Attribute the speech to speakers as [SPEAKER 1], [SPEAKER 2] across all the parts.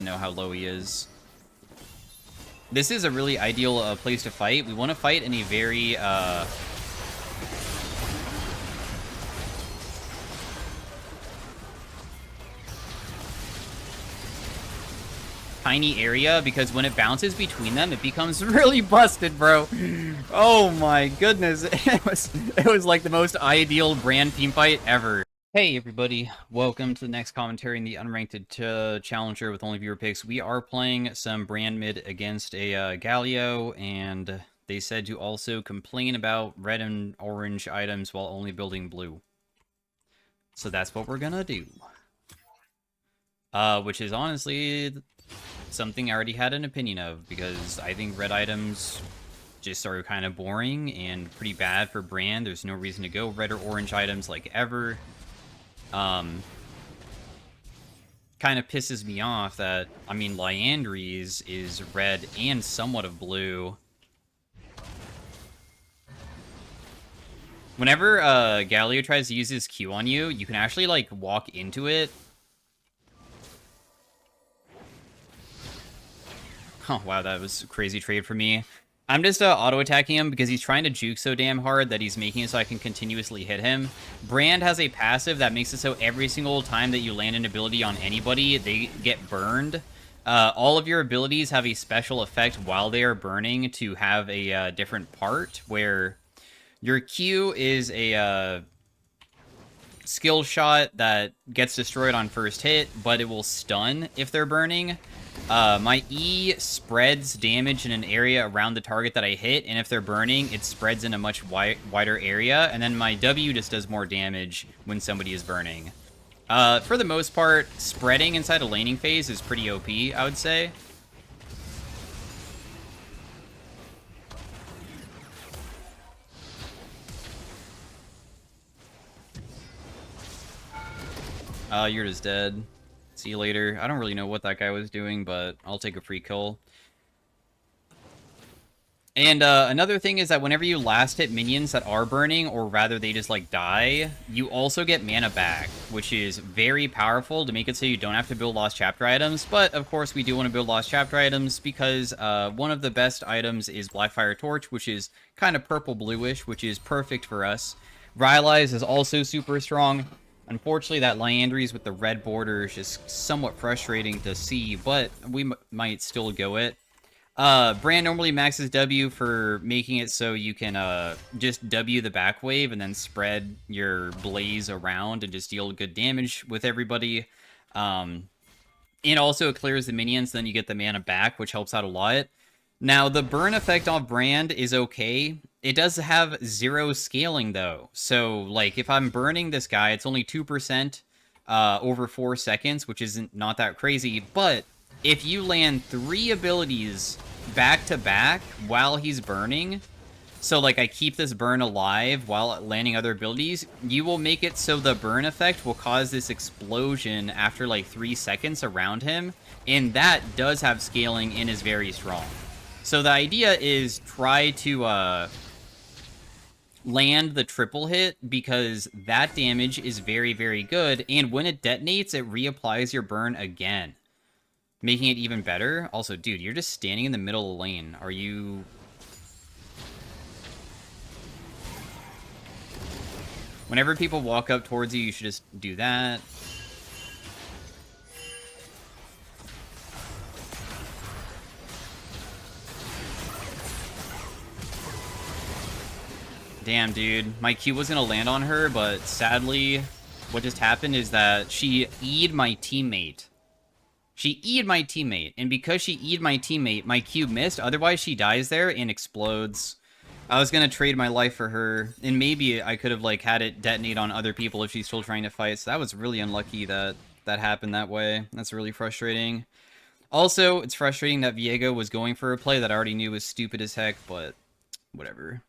[SPEAKER 1] know how low he is. This is a really ideal place to fight. We want to fight in a very tiny area, because when it bounces between them, it becomes really busted, bro. Oh my goodness. It was like the most ideal brand team fight ever. Hey everybody, welcome to the next commentary in the unranked challenger with only viewer picks. We are playing some brand mid against a Galio, and they said to also complain about red and orange items while only building blue. So that's what we're gonna do. Which is honestly something I already had an opinion of, because I think red items just are kind of boring and pretty bad for brand. There's no reason to go red or orange items like ever. Kind of pisses me off that, I mean, Liandry's is red and somewhat of blue. Whenever Galio tries to use his Q on you, you can actually, like, walk into it. Oh, wow, that was a crazy trade for me. I'm just auto-attacking him because he's trying to juke so damn hard that he's making it so I can continuously hit him. Brand has a passive that makes it so every single time that you land an ability on anybody, they get burned. All of your abilities have a special effect while they are burning to have a different part, where your Q is a skill shot that gets destroyed on first hit, but it will stun if they're burning. My E spreads damage in an area around the target that I hit, and if they're burning, it spreads in a much wider area, and then my W just does more damage when somebody is burning. For the most part, spreading inside a laning phase is pretty OP, I would say. You're just dead. See you later. I don't really know what that guy was doing, but I'll take a free kill. And another thing is that whenever you last hit minions that are burning, or rather they just like die, you also get mana back, which is very powerful to make it so you don't have to build lost chapter items. But of course we do want to build lost chapter items because one of the best items is Blackfire Torch, which is kind of purple bluish, which is perfect for us. Rylai's is also super strong. Unfortunately, that Liandry's with the red border is just somewhat frustrating to see, but we might still go it. Brand normally maxes W for making it so you can just W the back wave and then spread your blaze around and just deal good damage with everybody. And also it clears the minions, then you get the mana back, which helps out a lot. Now, the burn effect on Brand is okay. It does have 0 scaling, though. So, like, if I'm burning this guy, it's only 2% over 4 seconds, which isn't not that crazy. But if you land 3 abilities back-to-back while he's burning, so, like, I keep this burn alive while landing other abilities, you will make it so the burn effect will cause this explosion after, like, 3 seconds around him. And that does have scaling and is very strong. So the idea is try to land the triple hit, because that damage is very, very good. And when it detonates, it reapplies your burn again, making it even better. Also, dude, you're just standing in the middle of the lane. Are you... Whenever people walk up towards you, you should just do that. Damn, dude. My Q was gonna land on her, but sadly, what just happened is that she E'd my teammate. She E'd my teammate, and because she E'd my teammate, my Q missed. Otherwise, she dies there and explodes. I was gonna trade my life for her, and maybe I could have, like, had it detonate on other people if she's still trying to fight, so that was really unlucky that that happened that way. That's really frustrating. Also, it's frustrating that Viego was going for a play that I already knew was stupid as heck, but whatever.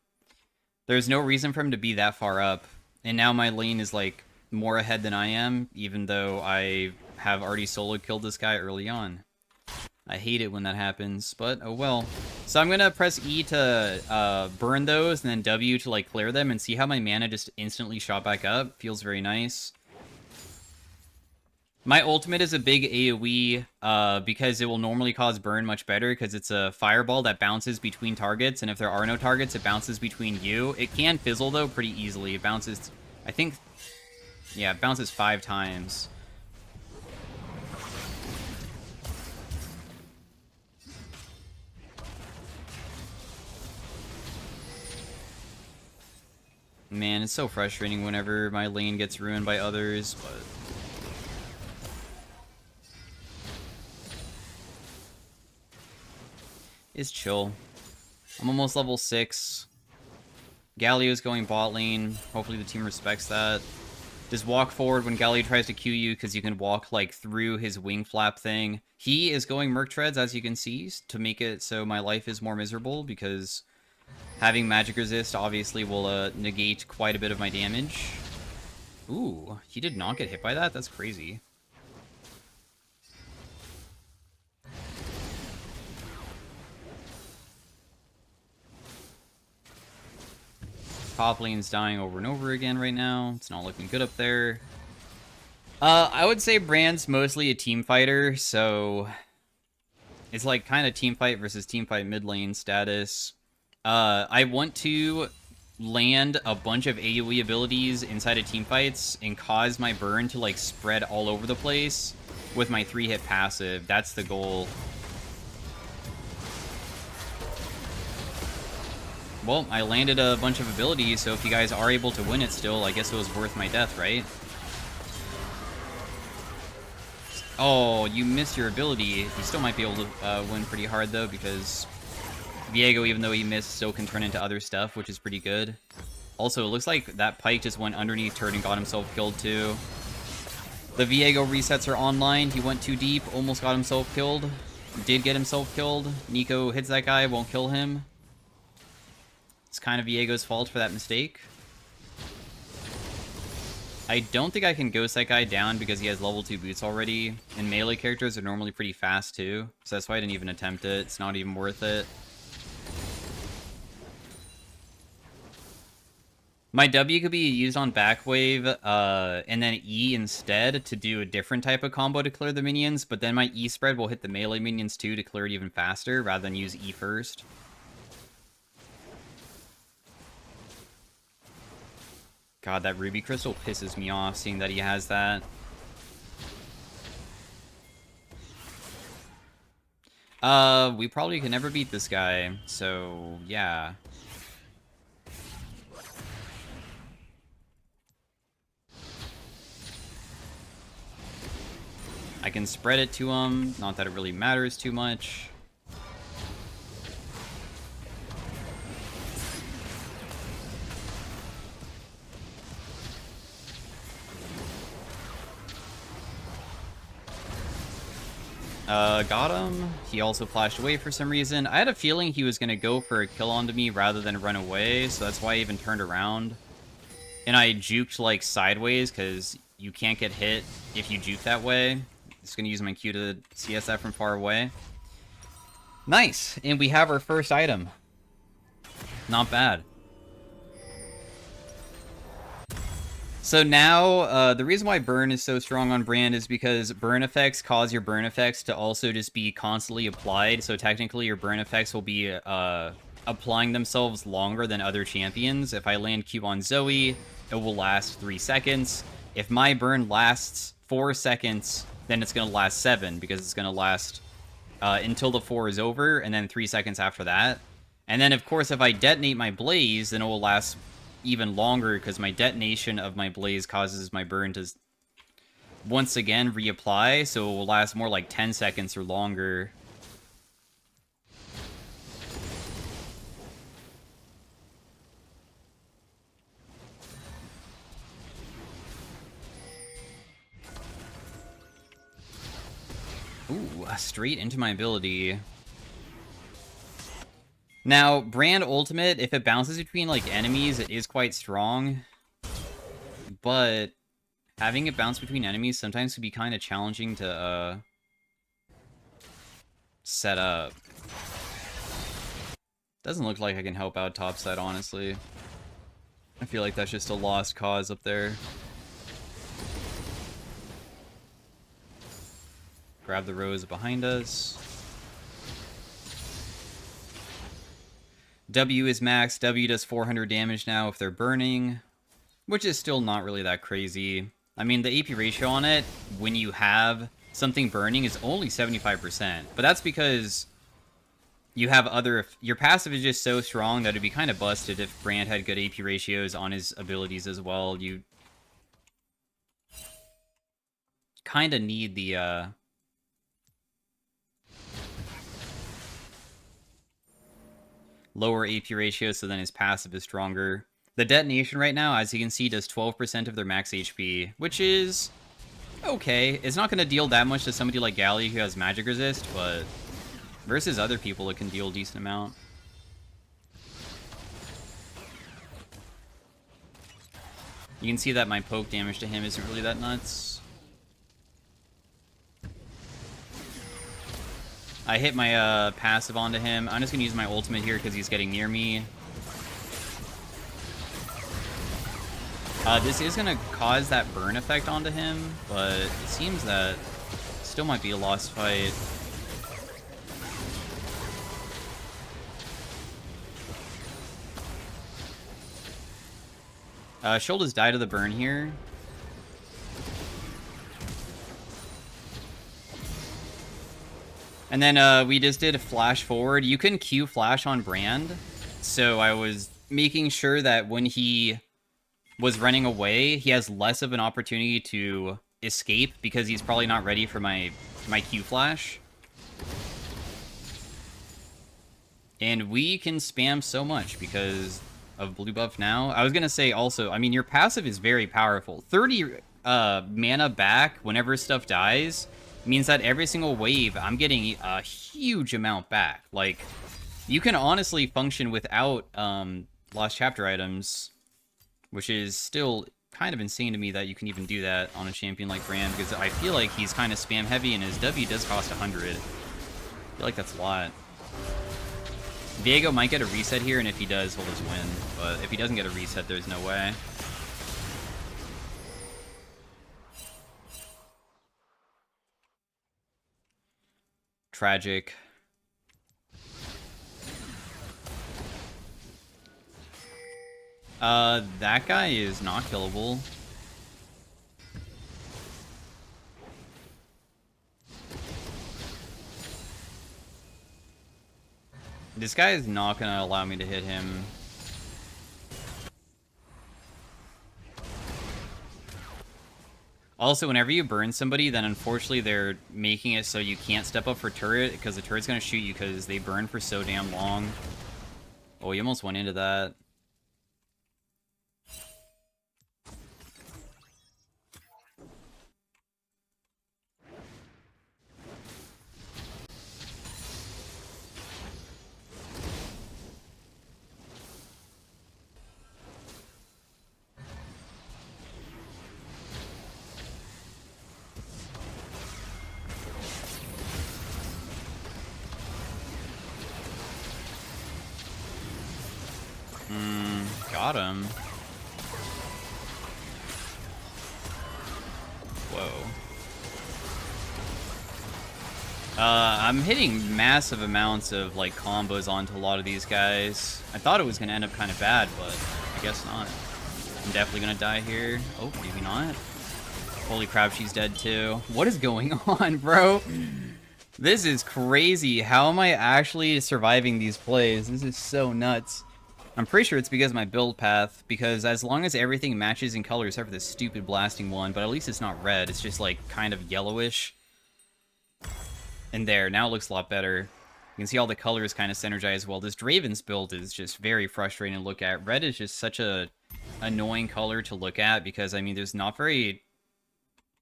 [SPEAKER 1] There's no reason for him to be that far up. And now my lane is, like, more ahead than I am, even though I have already solo killed this guy early on. I hate it when that happens, but oh well. So I'm gonna press E to burn those, and then W to, like, clear them, and see how my mana just instantly shot back up. Feels very nice. My ultimate is a big AoE because it will normally cause burn much better because it's a fireball that bounces between targets, and if there are no targets, it bounces between you. It can fizzle, though, pretty easily. It bounces, I think, yeah, it bounces 5 times. Man, it's so frustrating whenever my lane gets ruined by others, but... It's chill. I'm almost level 6. Galio's going bot lane. Hopefully the team respects that. Just walk forward when Galio tries to Q you, because you can walk, like, through his wing flap thing. He is going Merc Treads, as you can see, to make it so my life is more miserable, because having magic resist obviously will negate quite a bit of my damage. Ooh, he did not get hit by that? That's crazy. Top lane's dying over and over again right now. It's not looking good up there. I would say Brand's mostly a team fighter, so it's like kind of team fight versus team fight mid lane status. I want to land a bunch of AoE abilities inside of team fights and cause my burn to like spread all over the place with my 3-hit passive. That's the goal. Well, I landed a bunch of abilities, so if you guys are able to win it still, I guess it was worth my death, right? Oh, you missed your ability. You still might be able to win pretty hard, though, because Viego, even though he missed, still can turn into other stuff, which is pretty good. Also, it looks like that Pike just went underneath turret and got himself killed, too. The Viego resets are online. He went too deep, almost got himself killed. Did get himself killed. Nico hits that guy, won't kill him. It's kind of Viego's fault for that mistake. I don't think I can ghost that guy down because he has level 2 boots already, and melee characters are normally pretty fast too, so that's why I didn't even attempt it. It's not even worth it. My W could be used on back wave, and then E instead to do a different type of combo to clear the minions, but then my E spread will hit the melee minions too to clear it even faster, rather than use E first. God, that Ruby Crystal pisses me off, seeing that he has that. We probably can never beat this guy, so, yeah. I can spread it to him, not that it really matters too much. Got him. He also flashed away for some reason. I had a feeling he was going to go for a kill onto me rather than run away, so that's why I even turned around. And I juked, like, sideways, because you can't get hit if you juke that way. Just going to use my Q to CS that from far away. Nice! And we have our first item. Not bad. So now, the reason why burn is so strong on Brand is because burn effects cause your burn effects to also just be constantly applied, so technically your burn effects will be applying themselves longer than other champions. If I land Q on Zoe, it will last 3 seconds. If my burn lasts 4 seconds, then it's going to last 7, because it's going to last until the 4 is over, and then 3 seconds after that. And then, of course, if I detonate my Blaze, then it will last even longer, because my detonation of my Blaze causes my burn to once again reapply, so it will last more like 10 seconds or longer. Ooh, straight into my ability. Now, Brand Ultimate, if it bounces between, like, enemies, it is quite strong. But having it bounce between enemies sometimes can be kind of challenging to, set up. Doesn't look like I can help out topside, honestly. I feel like that's just a lost cause up there. grab the rose behind us. W is max. W does 400 damage now if they're burning, which is still not really that crazy. I mean, the AP ratio on it, when you have something burning, is only 75%. But that's because you have other... Your passive is just so strong that it'd be kind of busted if Brand had good AP ratios on his abilities as well. You kind of need the... lower AP ratio, so then his passive is stronger. The detonation right now, as you can see, does 12% of their max HP, which is okay. It's not going to deal that much to somebody like Gally who has magic resist, but versus other people, it can deal a decent amount. You can see that my poke damage to him isn't really that nuts. I hit my passive onto him. I'm just going to use my ultimate here because he's getting near me. This is going to cause that burn effect onto him, but it seems that still might be a lost fight. Shoulders die to the burn here. And then we just did a flash forward. You can Q flash on Brand, so I was making sure that when he was running away, he has less of an opportunity to escape because he's probably not ready for my Q flash. And we can spam so much because of blue buff now. I was going to say also, I mean, your passive is very powerful. 30 mana back whenever stuff dies means that every single wave, I'm getting a huge amount back. Like, you can honestly function without lost chapter items, which is still kind of insane to me that you can even do that on a champion like Brand, because I feel like he's kind of spam heavy and his W does cost 100. I feel like that's a lot. Viego might get a reset here, and if he does, he'll just win. But if he doesn't get a reset, there's no way. Tragic. That guy is not killable. This guy is not gonna allow me to hit him. Also, whenever you burn somebody, then unfortunately they're making it so you can't step up for turret, because the turret's gonna shoot you because they burn for so damn long. Oh, he almost went into that. Got him. Whoa. I'm hitting massive amounts of, like, combos onto a lot of these guys. I thought it was gonna end up kind of bad, but I guess not. I'm definitely gonna die here. Oh, maybe not. Holy crap, she's dead too. What is going on, bro? This is crazy. How am I actually surviving these plays? This is so nuts. I'm pretty sure it's because of my build path, because as long as everything matches in color, except for this stupid blasting one, but at least it's not red, it's just like kind of yellowish. And there, now it looks a lot better. You can see all the colors kind of synergize well. This Draven's build is just very frustrating to look at. Red is just such a annoying color to look at, because, I mean, there's not very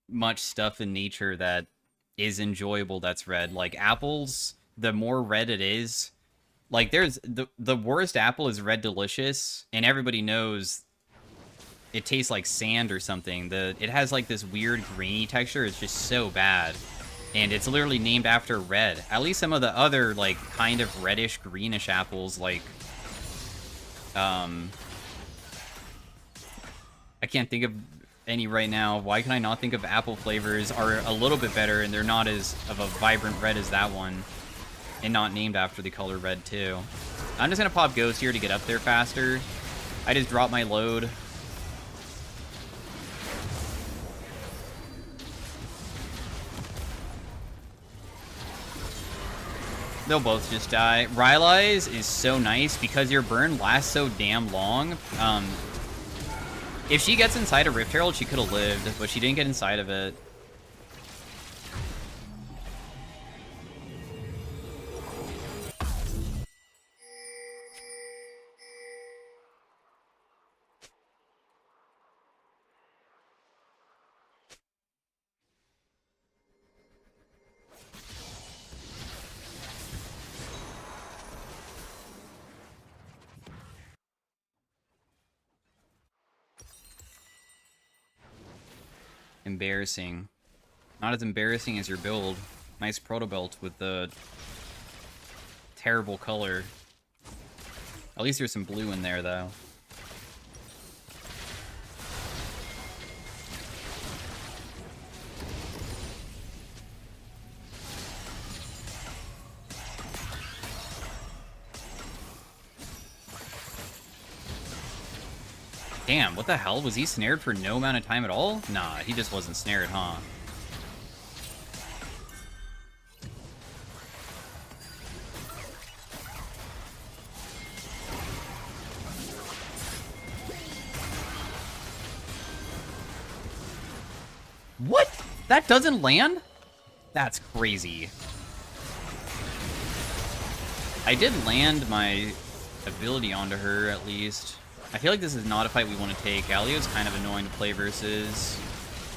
[SPEAKER 1] much stuff in nature that is enjoyable that's red. Like, apples, the more red it is, like, there's the worst apple is Red Delicious, and everybody knows it tastes like sand or something. It has like this weird grainy texture. It's just so bad, and it's literally named after red. At least some of the other like kind of reddish greenish apples, like I can't think of any right now. Why can I not think of apple flavors are a little bit better and they're not as of a vibrant red as that one? And not named after the color red, too. I'm just gonna pop Ghost here to get up there faster. I just dropped my load. They'll both just die. Rylai's is so nice because your burn lasts so damn long. If she gets inside a Rift Herald, she could have lived, but she didn't get inside of it. Embarrassing. Not as embarrassing as your build. Nice proto belt with the terrible color. At least there's some blue in there, though. Damn, what the hell? Was he snared for no amount of time at all? Nah, he just wasn't snared, huh? What? That doesn't land? That's crazy. I did land my ability onto her, at least. I feel like this is not a fight we want to take. Alio's kind of annoying to play versus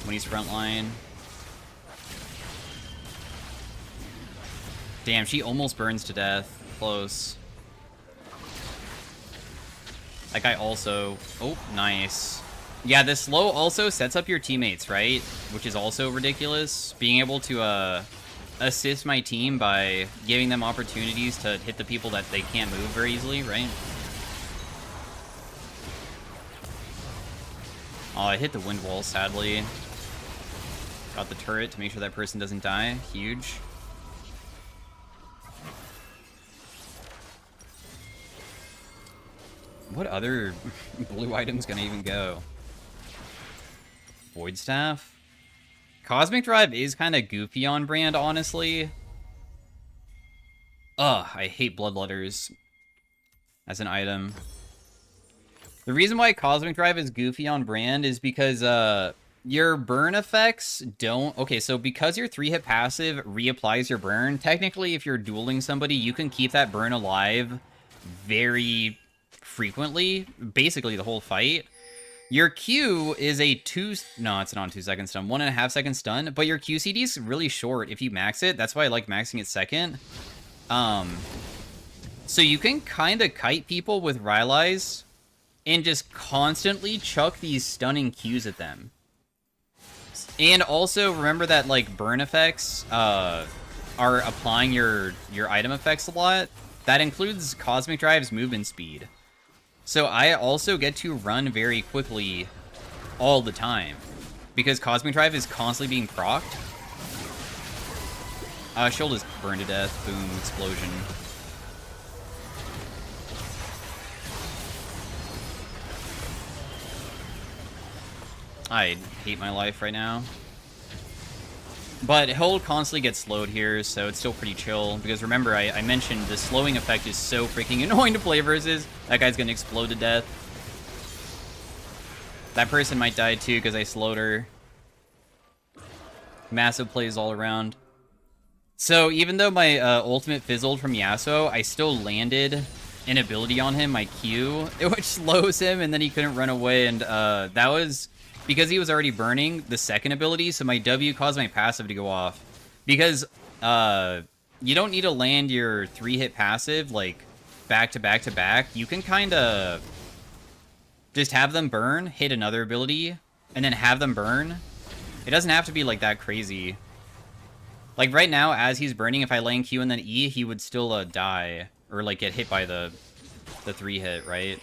[SPEAKER 1] when he's frontline. Damn, she almost burns to death. Close. That guy also... Oh, nice. Yeah, this slow also sets up your teammates, right? Which is also ridiculous. Being able to assist my team by giving them opportunities to hit the people that they can't move very easily, right? Oh, I hit the wind wall, sadly. Got the turret to make sure that person doesn't die. Huge. What other blue item's gonna even go? Void Staff? Cosmic Drive is kind of goofy on brand, honestly. Ugh, I hate Bloodletters as an item. The reason why Cosmic Drive is goofy on brand is because your burn effects don't... Okay, so because your 3-hit passive reapplies your burn, technically if you're dueling somebody, you can keep that burn alive very frequently, basically the whole fight. Your Q is a 2... No, it's not 2-second stun. 1.5 second stun, but your QCD is really short if you max it. That's why I like maxing it second. So you can kind of kite people with Rylai's and just constantly chuck these stunning Qs at them. And also remember that like burn effects are applying your item effects a lot. That includes Cosmic Drive's movement speed. So I also get to run very quickly all the time because Cosmic Drive is constantly being procced. She'll just burn to death. Boom, explosion. I hate my life right now. But he'll constantly get slowed here, so it's still pretty chill. Because remember, I mentioned the slowing effect is so freaking annoying to play versus. That guy's gonna explode to death. That person might die too, because I slowed her. Massive plays all around. So even though my ultimate fizzled from Yasuo, I still landed an ability on him, my Q, which slows him, and then he couldn't run away, and that was... Because he was already burning the second ability, so my W caused my passive to go off. Because you don't need to land your 3-hit passive, like, back to back to back. You can kind of just have them burn, hit another ability, and then have them burn. It doesn't have to be, like, that crazy. Like, right now, as he's burning, if I land Q and then E, he would still die. Or, like, get hit by the 3-hit, right?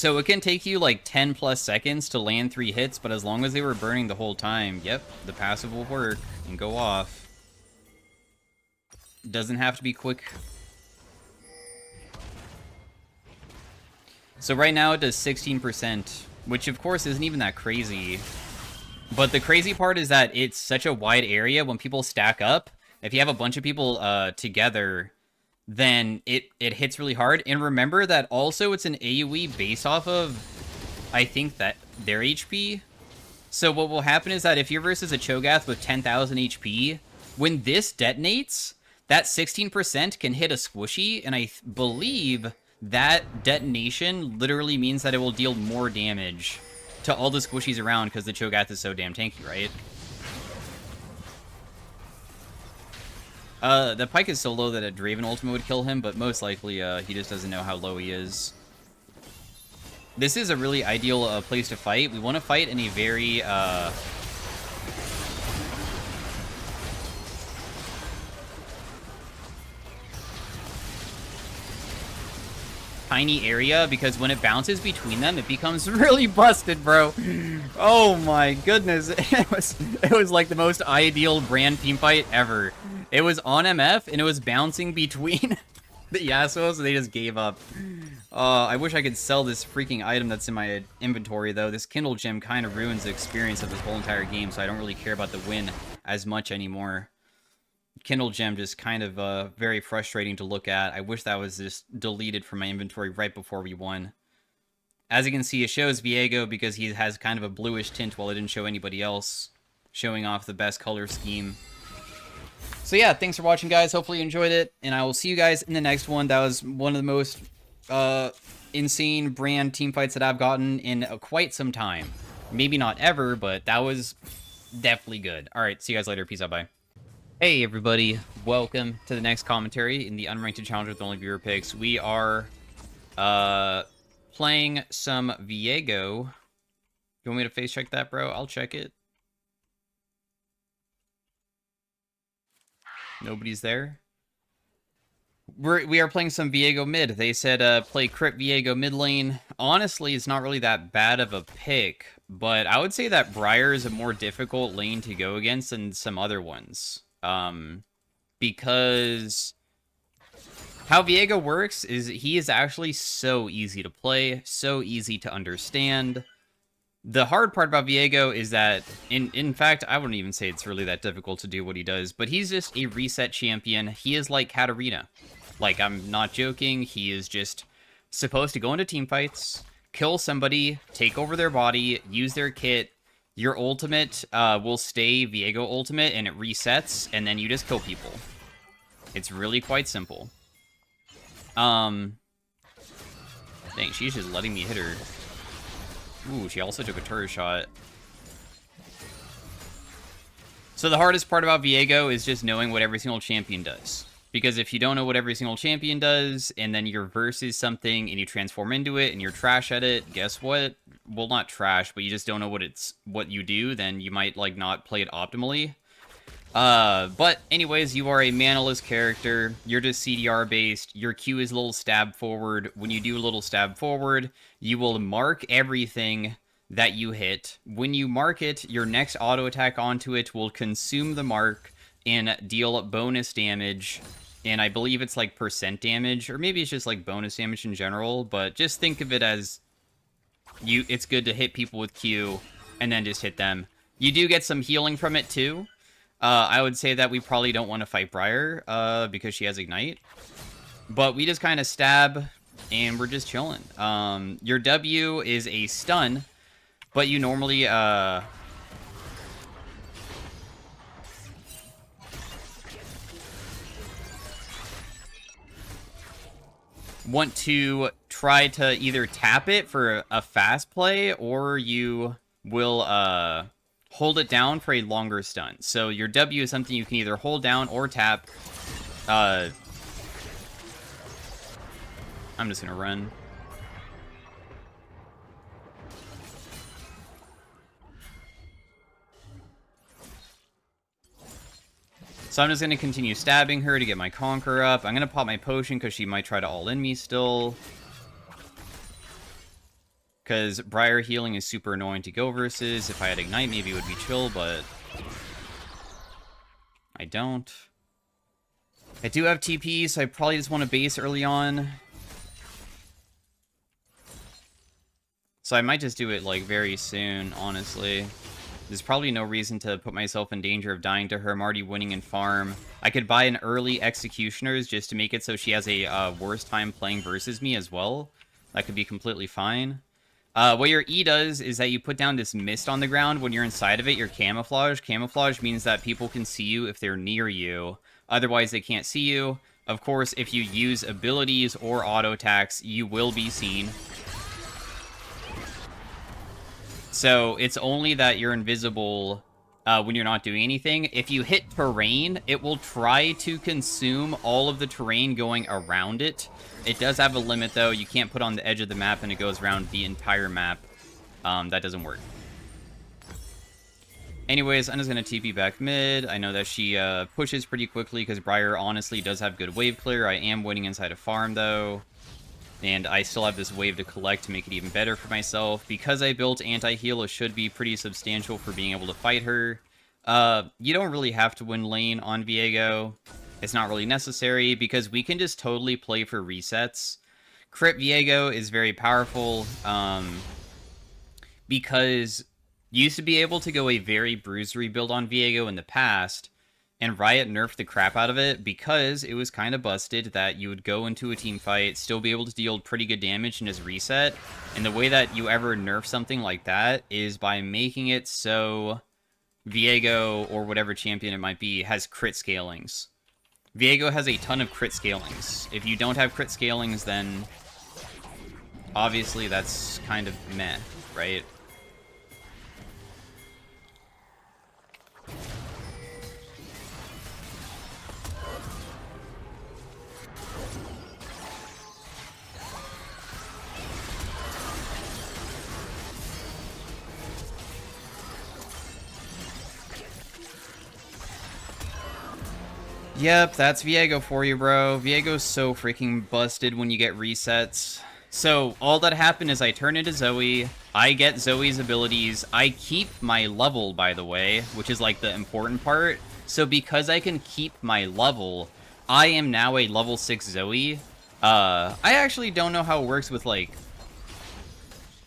[SPEAKER 1] So it can take you like 10 plus seconds to land 3 hits, but as long as they were burning the whole time, yep, the passive will work and go off. Doesn't have to be quick. So right now it does 16%, which of course isn't even that crazy. But the crazy part is that it's such a wide area. When people stack up, if you have a bunch of people together, then it hits really hard. And remember that also it's an AoE based off of, I think, that their HP. So what will happen is that if you're versus a Cho'Gath with 10,000 HP, when this detonates, that 16% can hit a squishy, and I believe that detonation literally means that it will deal more damage to all the squishies around because the Cho'Gath is so damn tanky, right? The Pike is so low that a Draven ultimate would kill him, but most likely he just doesn't know how low he is. This is a really ideal place to fight. We want to fight in a very tiny area, because when it bounces between them, it becomes really busted, bro. Oh my goodness. It was like the most ideal brand team fight ever. It was on MF, and it was bouncing between the Yasuo, so they just gave up. I wish I could sell this freaking item that's in my inventory, though. This Kindle gem kind of ruins the experience of this whole entire game, so I don't really care about the win as much anymore. Kindle gem just kind of very frustrating to look at. I wish that was just deleted from my inventory right before we won. As you can see, it shows Viego because he has kind of a bluish tint while it didn't show anybody else, showing off the best color scheme. So yeah, thanks for watching, guys. Hopefully you enjoyed it, and I will see you guys in the next one. That was one of the most insane brand team fights that I've gotten in quite some time. Maybe not ever, but that was definitely good. All right, see you guys later. Peace out, bye. Hey everybody, welcome to the next commentary in the Unranked Challenger with only viewer picks. We are playing some Viego. You want me to face check that, bro? I'll check it. Nobody's there. We are playing some Viego mid. They said play Crypt Viego mid lane. Honestly, it's not really that bad of a pick, but I would say that Briar is a more difficult lane to go against than some other ones. Because how Viego works is he is actually so easy to play, so easy to understand. The hard part about Viego is that, in fact, I wouldn't even say it's really that difficult to do what he does, but he's just a reset champion. He is like Katarina. Like, I'm not joking, he is just supposed to go into team fights, kill somebody, take over their body, use their kit. Your ultimate will stay Viego ultimate, and it resets, and then you just kill people. It's really quite simple. Dang, she's just letting me hit her. Ooh, she also took a turret shot. So the hardest part about Viego is just knowing what every single champion does. Because if you don't know what every single champion does, and then your versus something, and you transform into it, and you're trash at it, guess what? Well, not trash, but you just don't know what you do, then you might, like, not play it optimally. But anyways, you are a manaless character, you're just CDR based, your Q is a little stab forward. When you do a little stab forward, you will mark everything that you hit. When you mark it, your next auto attack onto it will consume the mark and deal bonus damage, and I believe it's like percent damage, or maybe it's just like bonus damage in general, but just think of it as it's good to hit people with Q and then just hit them. You do get some healing from it too. I would say that we probably don't want to fight Briar because she has Ignite, but we just kind of stab and we're just chilling. Your W is a stun, but you normally want to try to either tap it for a fast play, or you will hold it down for a longer stun. So your W is something you can either hold down or tap. I'm just gonna run. So I'm just going to continue stabbing her to get my Conquer up. I'm going to pop my potion because she might try to all-in me still. Because Briar healing is super annoying to go versus. If I had Ignite, maybe it would be chill, but I don't. I do have TP, so I probably just want to base early on. So I might just do it, like, very soon, honestly. There's probably no reason to put myself in danger of dying to her. I'm already winning in farm. I could buy an early Executioner's just to make it so she has a worse time playing versus me as well. That could be completely fine. What your E does is that you put down this mist on the ground. When you're inside of it, you're camouflage. Camouflage means that people can see you if they're near you. Otherwise, they can't see you. Of course, if you use abilities or auto attacks, you will be seen. So it's only that you're invisible when you're not doing anything. If you hit terrain, it will try to consume all of the terrain going around it. It does have a limit, though. You can't put on the edge of the map and it goes around the entire map. That doesn't work. Anyways, I'm just going to TP back mid. I know that she pushes pretty quickly because Briar honestly does have good wave clear. I am winning inside a farm, though. And I still have this wave to collect to make it even better for myself. Because I built anti-heal, it should be pretty substantial for being able to fight her. You don't really have to win lane on Viego. It's not really necessary, because we can just totally play for resets. Crit Viego is very powerful, because you used to be able to go a very bruisery build on Viego in the past, and Riot nerfed the crap out of it because it was kind of busted that you would go into a team fight, still be able to deal pretty good damage and just reset. And the way that you ever nerf something like that is by making it so Viego, or whatever champion it might be, has crit scalings. Viego has a ton of crit scalings. If you don't have crit scalings, then obviously that's kind of meh, right? Yep, that's Viego for you, bro. Viego's so freaking busted when you get resets. So, all that happened is I turn into Zoe, I get Zoe's abilities, I keep my level, by the way, which is, like, the important part. So, because I can keep my level, I am now a level 6 Zoe. I actually don't know how it works with, like...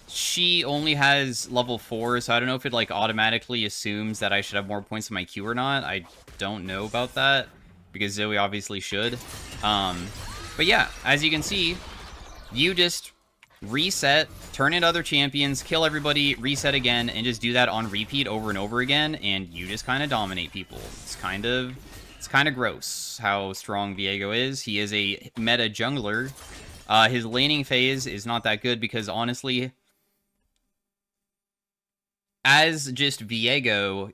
[SPEAKER 1] She only has level 4, so I don't know if it, like, automatically assumes that I should have more points in my queue or not. I don't know about that, because Zoe obviously should. But yeah, as you can see, you just reset, turn in other champions, kill everybody, reset again, and just do that on repeat over and over again, and you just kind of dominate people. It's kind of gross how strong Viego is. He is a meta jungler. His laning phase is not that good because, honestly, as just Viego,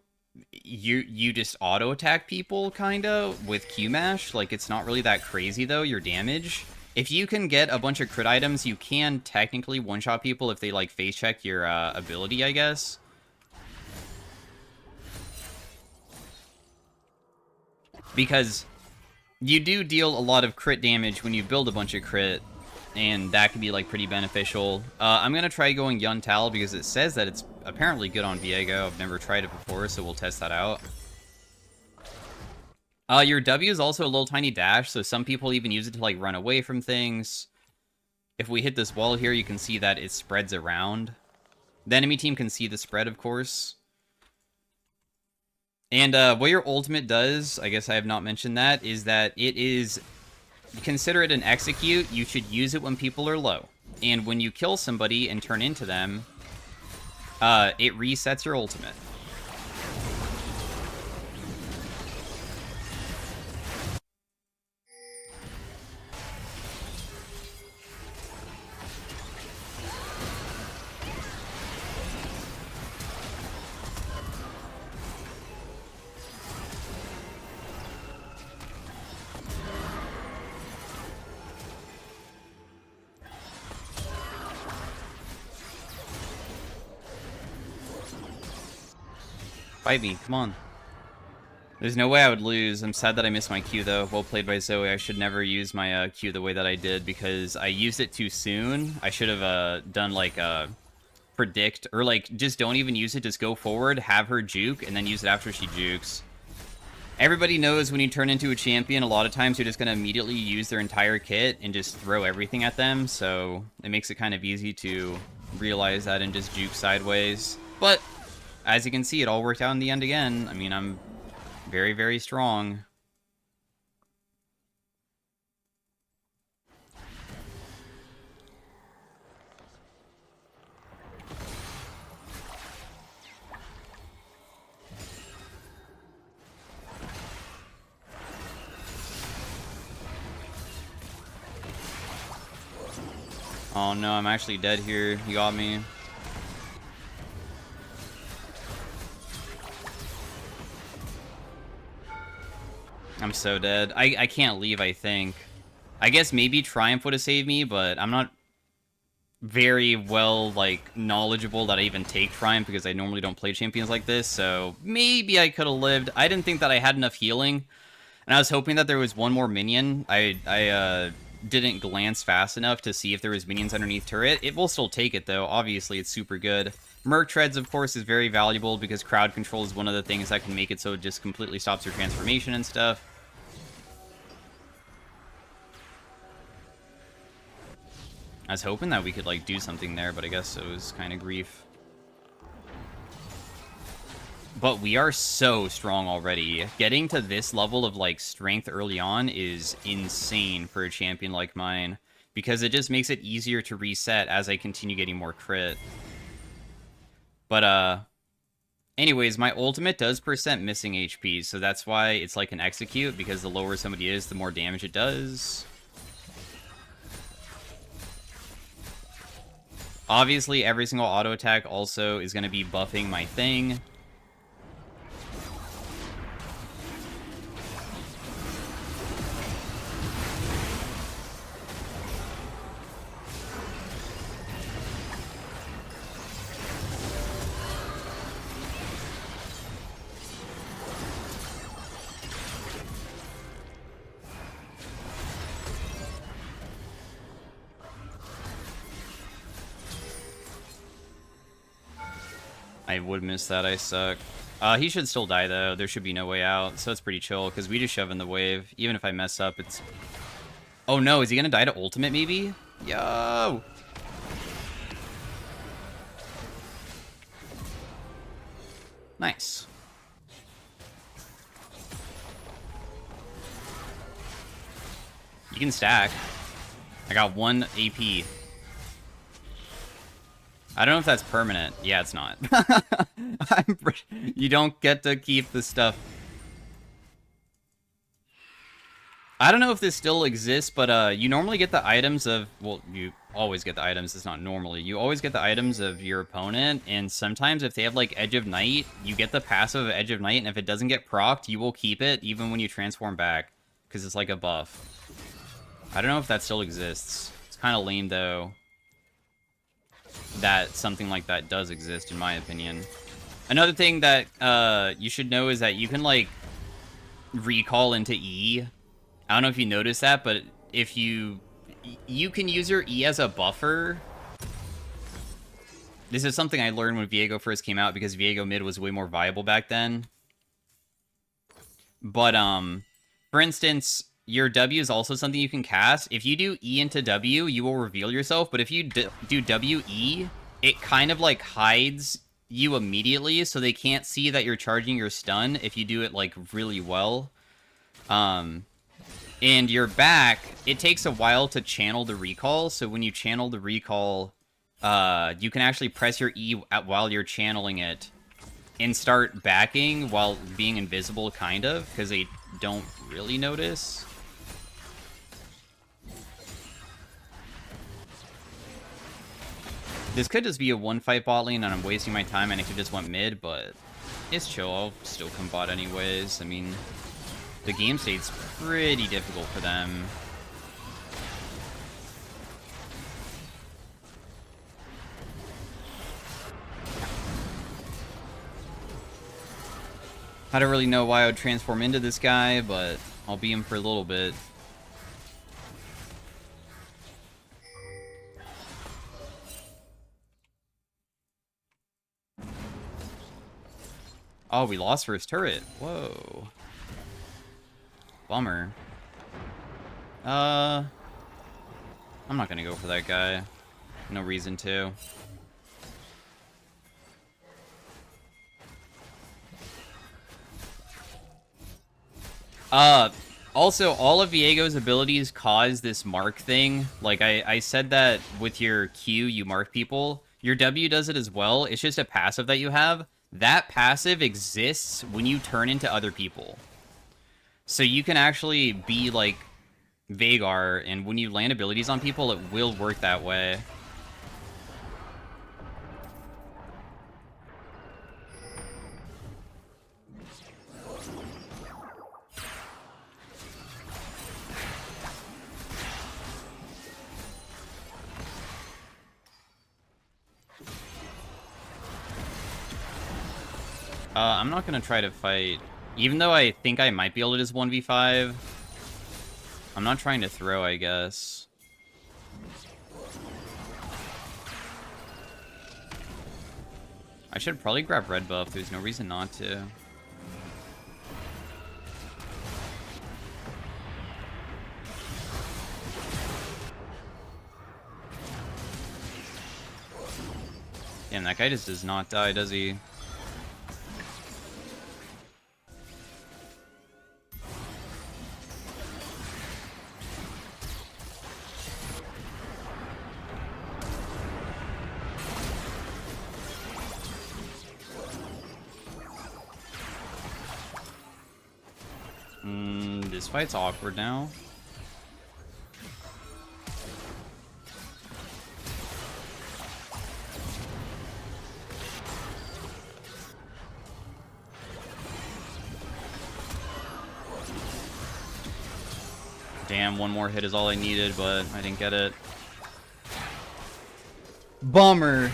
[SPEAKER 1] you just auto attack people kind of with Q mash. Like, it's not really that crazy though, your damage. If you can get a bunch of crit items, you can technically one shot people if they like face check your ability, I guess. Because you do deal a lot of crit damage when you build a bunch of crit, and that can be like pretty beneficial. I'm gonna try going Yun Tal because it says that it's apparently good on Viego. I've never tried it before, so we'll test that out. Your W is also a little tiny dash, so some people even use it to like run away from things. If we hit this wall here, you can see that it spreads around. The enemy team can see the spread, of course. And what your ultimate does, I guess I have not mentioned that, is that it is... Consider it an execute. You should use it when people are low. And when you kill somebody and turn into them, it resets your ultimate. Fight me, come on. There's no way I would lose. I'm sad that I missed my Q, though. Well played by Zoe. I should never use my Q the way that I did, because I used it too soon. I should have done, like, predict, or like just don't even use it, just go forward, have her juke, and then use it after she jukes. Everybody knows when you turn into a champion, a lot of times you're just going to immediately use their entire kit and just throw everything at them, so it makes it kind of easy to realize that and just juke sideways. But as you can see, it all worked out in the end again. I mean, I'm very, very strong. Oh no, I'm actually dead here. He got me. I'm so dead. I can't leave, I think. I guess maybe Triumph would have saved me, but I'm not very well, like, knowledgeable that I even take Triumph because I normally don't play champions like this, so maybe I could have lived. I didn't think that I had enough healing, and I was hoping that there was one more minion. I didn't glance fast enough to see if there was minions underneath turret. It will still take it, though. Obviously, it's super good. Merc Treads, of course, is very valuable because crowd control is one of the things that can make it so it just completely stops your transformation and stuff. I was hoping that we could, like, do something there, but I guess it was kind of grief. But we are so strong already. Getting to this level of, like, strength early on is insane for a champion like mine, because it just makes it easier to reset as I continue getting more crit. But, anyways, my ultimate does percent missing HP, so that's why it's like an execute, because the lower somebody is, the more damage it does. Obviously, every single auto attack also is going to be buffing my thing. I would miss that, I suck. He should still die, though. There should be no way out, so it's pretty chill, because we just shove in the wave. Even if I mess up, it's... Oh no, is he gonna die to ultimate, maybe? Yo! Nice. You can stack. I got 1 AP. I don't know if that's permanent. Yeah, it's not. You don't get to keep the stuff. I don't know if this still exists, but you normally get the items of... Well, you always get the items. It's not normally. You always get the items of your opponent, and sometimes if they have, like, Edge of Night, you get the passive of Edge of Night, and if it doesn't get procced, you will keep it even when you transform back, because it's like a buff. I don't know if that still exists. It's kind of lame, though, that something like that does exist, in my opinion. Another thing that you should know is that you can, like, recall into E. I don't know if you noticed that, but if you can use your E as a buffer. This is something I learned when Viego first came out, because Viego mid was way more viable back then. But, for instance, your W is also something you can cast. If you do E into W, you will reveal yourself, but if you do WE, it kind of, like, hides you immediately, so they can't see that you're charging your stun if you do it, like, really well. And your back, it takes a while to channel the recall, so when you channel the recall, you can actually press your E while you're channeling it and start backing while being invisible, kind of, because they don't really notice. This could just be a one-fight bot lane, and I'm wasting my time, and I could just went mid, but it's chill. I'll still come bot anyways. I mean, the game state's pretty difficult for them. I don't really know why I would transform into this guy, but I'll be him for a little bit. Oh, we lost first turret. Whoa. Bummer. I'm not gonna go for that guy. No reason to. Also, all of Viego's abilities cause this mark thing. Like, I said that with your Q, you mark people. Your W does it as well. It's just a passive that you have. That passive exists when you turn into other people. So you can actually be, like, Vagar, and when you land abilities on people, it will work that way. I'm not gonna try to fight. Even though I think I might be able to just 1v5, I'm not trying to throw, I guess. I should probably grab red buff. There's no reason not to. Damn, that guy just does not die, does he? This fight's awkward now. Damn, one more hit is all I needed, but I didn't get it. Bummer.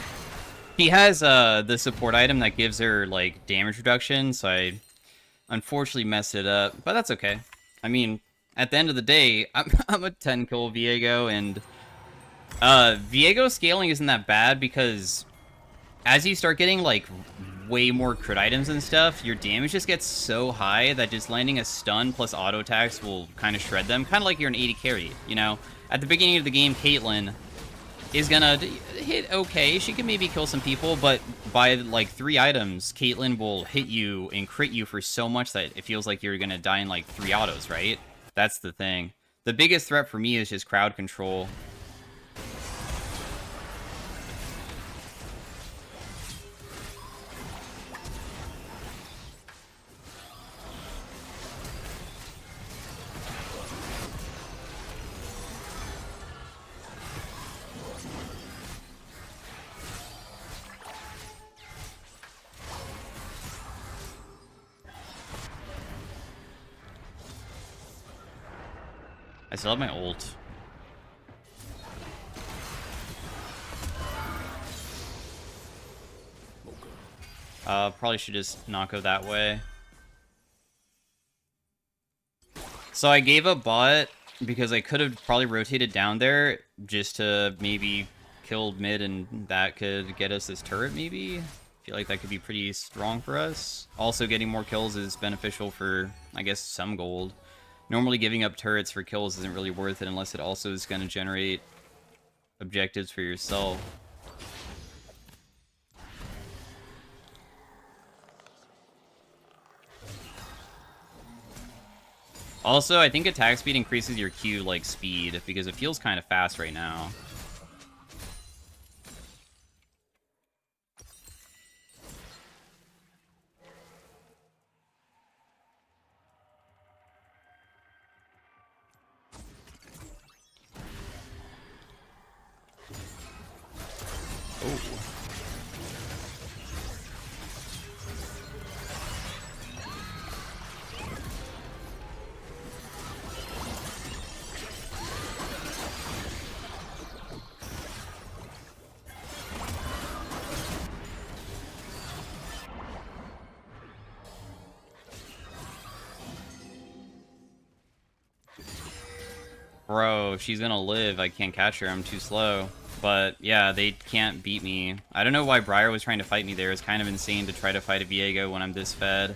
[SPEAKER 1] He has the support item that gives her, like, damage reduction, so I unfortunately messed it up. But that's okay. I mean, at the end of the day, I'm a 10 kill Viego, and Viego scaling isn't that bad because as you start getting, like, way more crit items and stuff, your damage just gets so high that just landing a stun plus auto attacks will kind of shred them. Kind of like you're an 80 carry, you know? At the beginning of the game, Caitlyn is gonna hit okay. She can maybe kill some people, but by, like, 3 items, Caitlyn will hit you and crit you for so much that it feels like you're gonna die in, like, 3 autos, right? That's the thing. The biggest threat for me is just crowd control. I still have my ult. Probably should just not go that way. So I gave up bot because I could have probably rotated down there just to maybe kill mid, and that could get us this turret maybe. I feel like that could be pretty strong for us. Also, getting more kills is beneficial for, I guess, some gold. Normally giving up turrets for kills isn't really worth it unless it also is going to generate objectives for yourself. Also, I think attack speed increases your Q, like, speed, because it feels kind of fast right now. Bro, if she's gonna live, I can't catch her. I'm too slow. But yeah, they can't beat me. I don't know why Briar was trying to fight me there. It's kind of insane to try to fight a Viego when I'm this fed.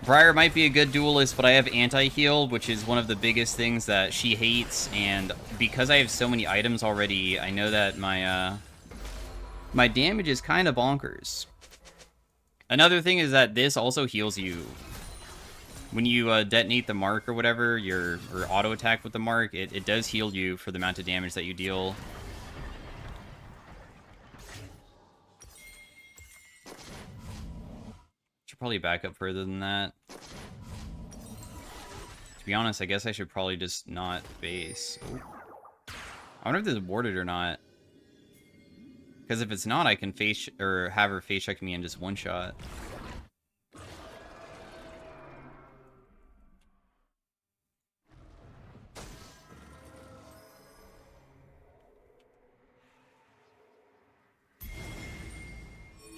[SPEAKER 1] Briar might be a good duelist, but I have anti-heal, which is one of the biggest things that she hates, and because I have so many items already, I know that my damage is kind of bonkers. Another thing is that this also heals you. When you detonate the mark or whatever, or auto-attack with the mark, it does heal you for the amount of damage that you deal. Should probably back up further than that. To be honest, I guess I should probably just not base. Oh. I wonder if this is warded or not. Because if it's not, I can face or have her face check me in just one shot.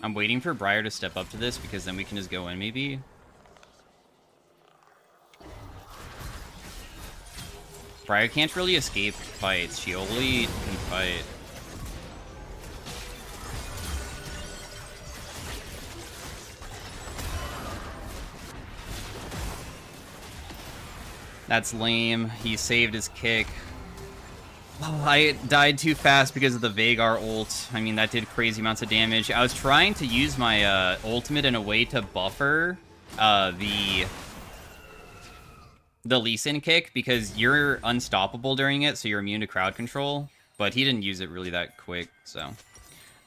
[SPEAKER 1] I'm waiting for Briar to step up to this because then we can just go in maybe. Briar can't really escape fights. She only can fight. That's lame. He saved his kick. Oh, I died too fast because of the Veigar ult. I mean, that did crazy amounts of damage. I was trying to use my ultimate in a way to buffer the Lee Sin kick because you're unstoppable during it, so you're immune to crowd control. But he didn't use it really that quick, so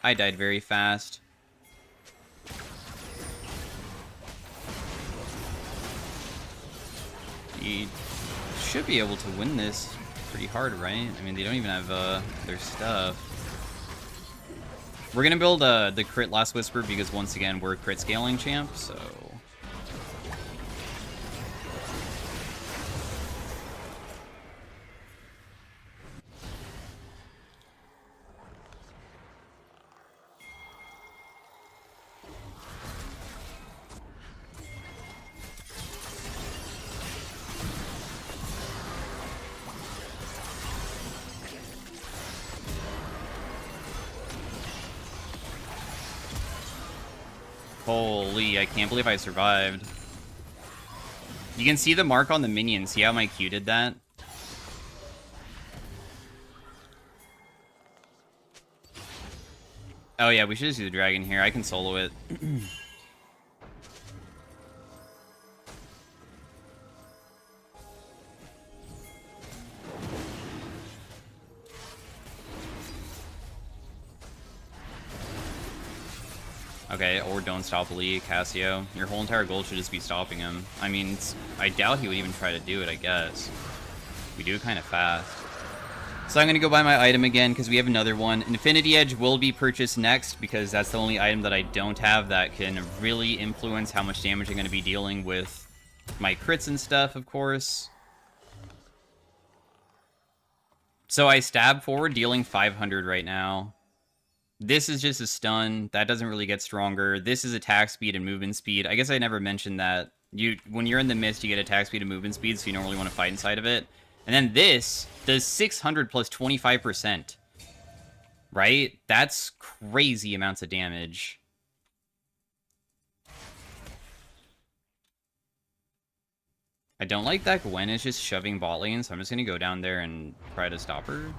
[SPEAKER 1] I died very fast. He should be able to win this pretty hard, right? I mean, they don't even have their stuff. We're gonna build the crit Last Whisper because once again we're crit scaling champ, so holy, I can't believe I survived. You can see the mark on the minion. See how my Q did that? Oh yeah, we should just do the dragon here. I can solo it. Okay, or don't stop Lee, Cassio. Your whole entire goal should just be stopping him. I mean, I doubt he would even try to do it, I guess. We do it kind of fast. So I'm going to go buy my item again, because we have another one. Infinity Edge will be purchased next, because that's the only item that I don't have that can really influence how much damage I'm going to be dealing with my crits and stuff, of course. So I stab forward, dealing 500 right now. This is just a stun. That doesn't really get stronger. This is attack speed and movement speed. I guess I never mentioned that. When you're in the mist, you get attack speed and movement speed, so you don't really want to fight inside of it. And then this does 600 plus 25%. Right? That's crazy amounts of damage. I don't like that Gwen is just shoving bot lane, so I'm just going to go down there and try to stop her.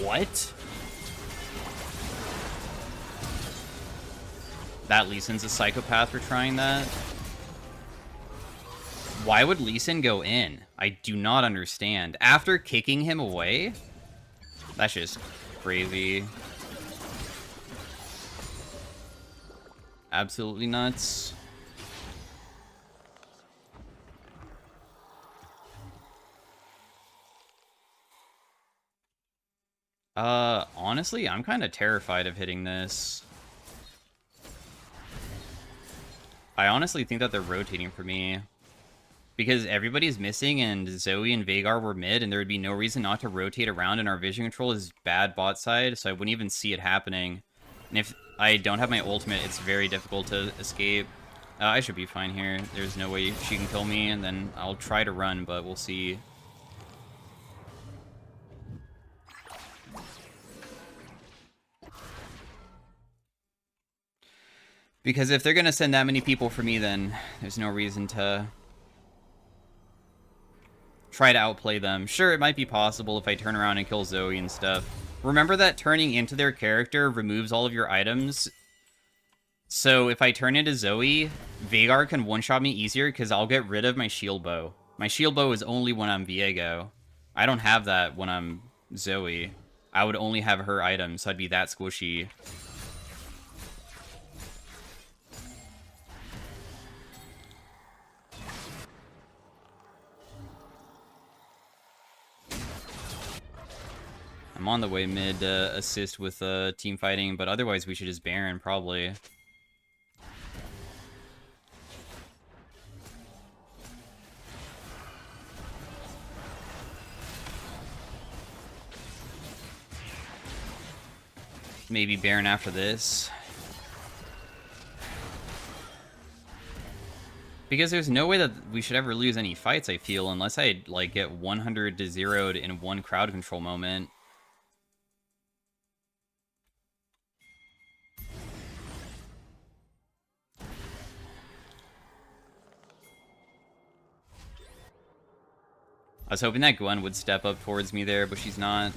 [SPEAKER 1] What? That Lee Sin's a psychopath for trying that? Why would Lee Sin go in? I do not understand. After kicking him away? That's just crazy. Absolutely nuts. Honestly, I'm kind of terrified of hitting this. I honestly think that they're rotating for me. Because everybody's missing and Zoe and Veigar were mid, and there would be no reason not to rotate around, and our vision control is bad bot side, so I wouldn't even see it happening. And if I don't have my ultimate, it's very difficult to escape. I should be fine here. There's no way she can kill me, and then I'll try to run, but we'll see. Because if they're gonna send that many people for me, then there's no reason to try to outplay them. Sure, it might be possible if I turn around and kill Zoe and stuff. Remember that turning into their character removes all of your items. So if I turn into Zoe, Veigar can one-shot me easier because I'll get rid of my shield bow. My shield bow is only when I'm Viego. I don't have that when I'm Zoe. I would only have her items, so I'd be that squishy. I'm on the way mid to assist with team fighting, but otherwise we should just Baron, probably. Maybe Baron after this. Because there's no way that we should ever lose any fights, I feel, unless I like get 100 to 0'd in one crowd control moment. I was hoping that Gwen would step up towards me there, but she's not.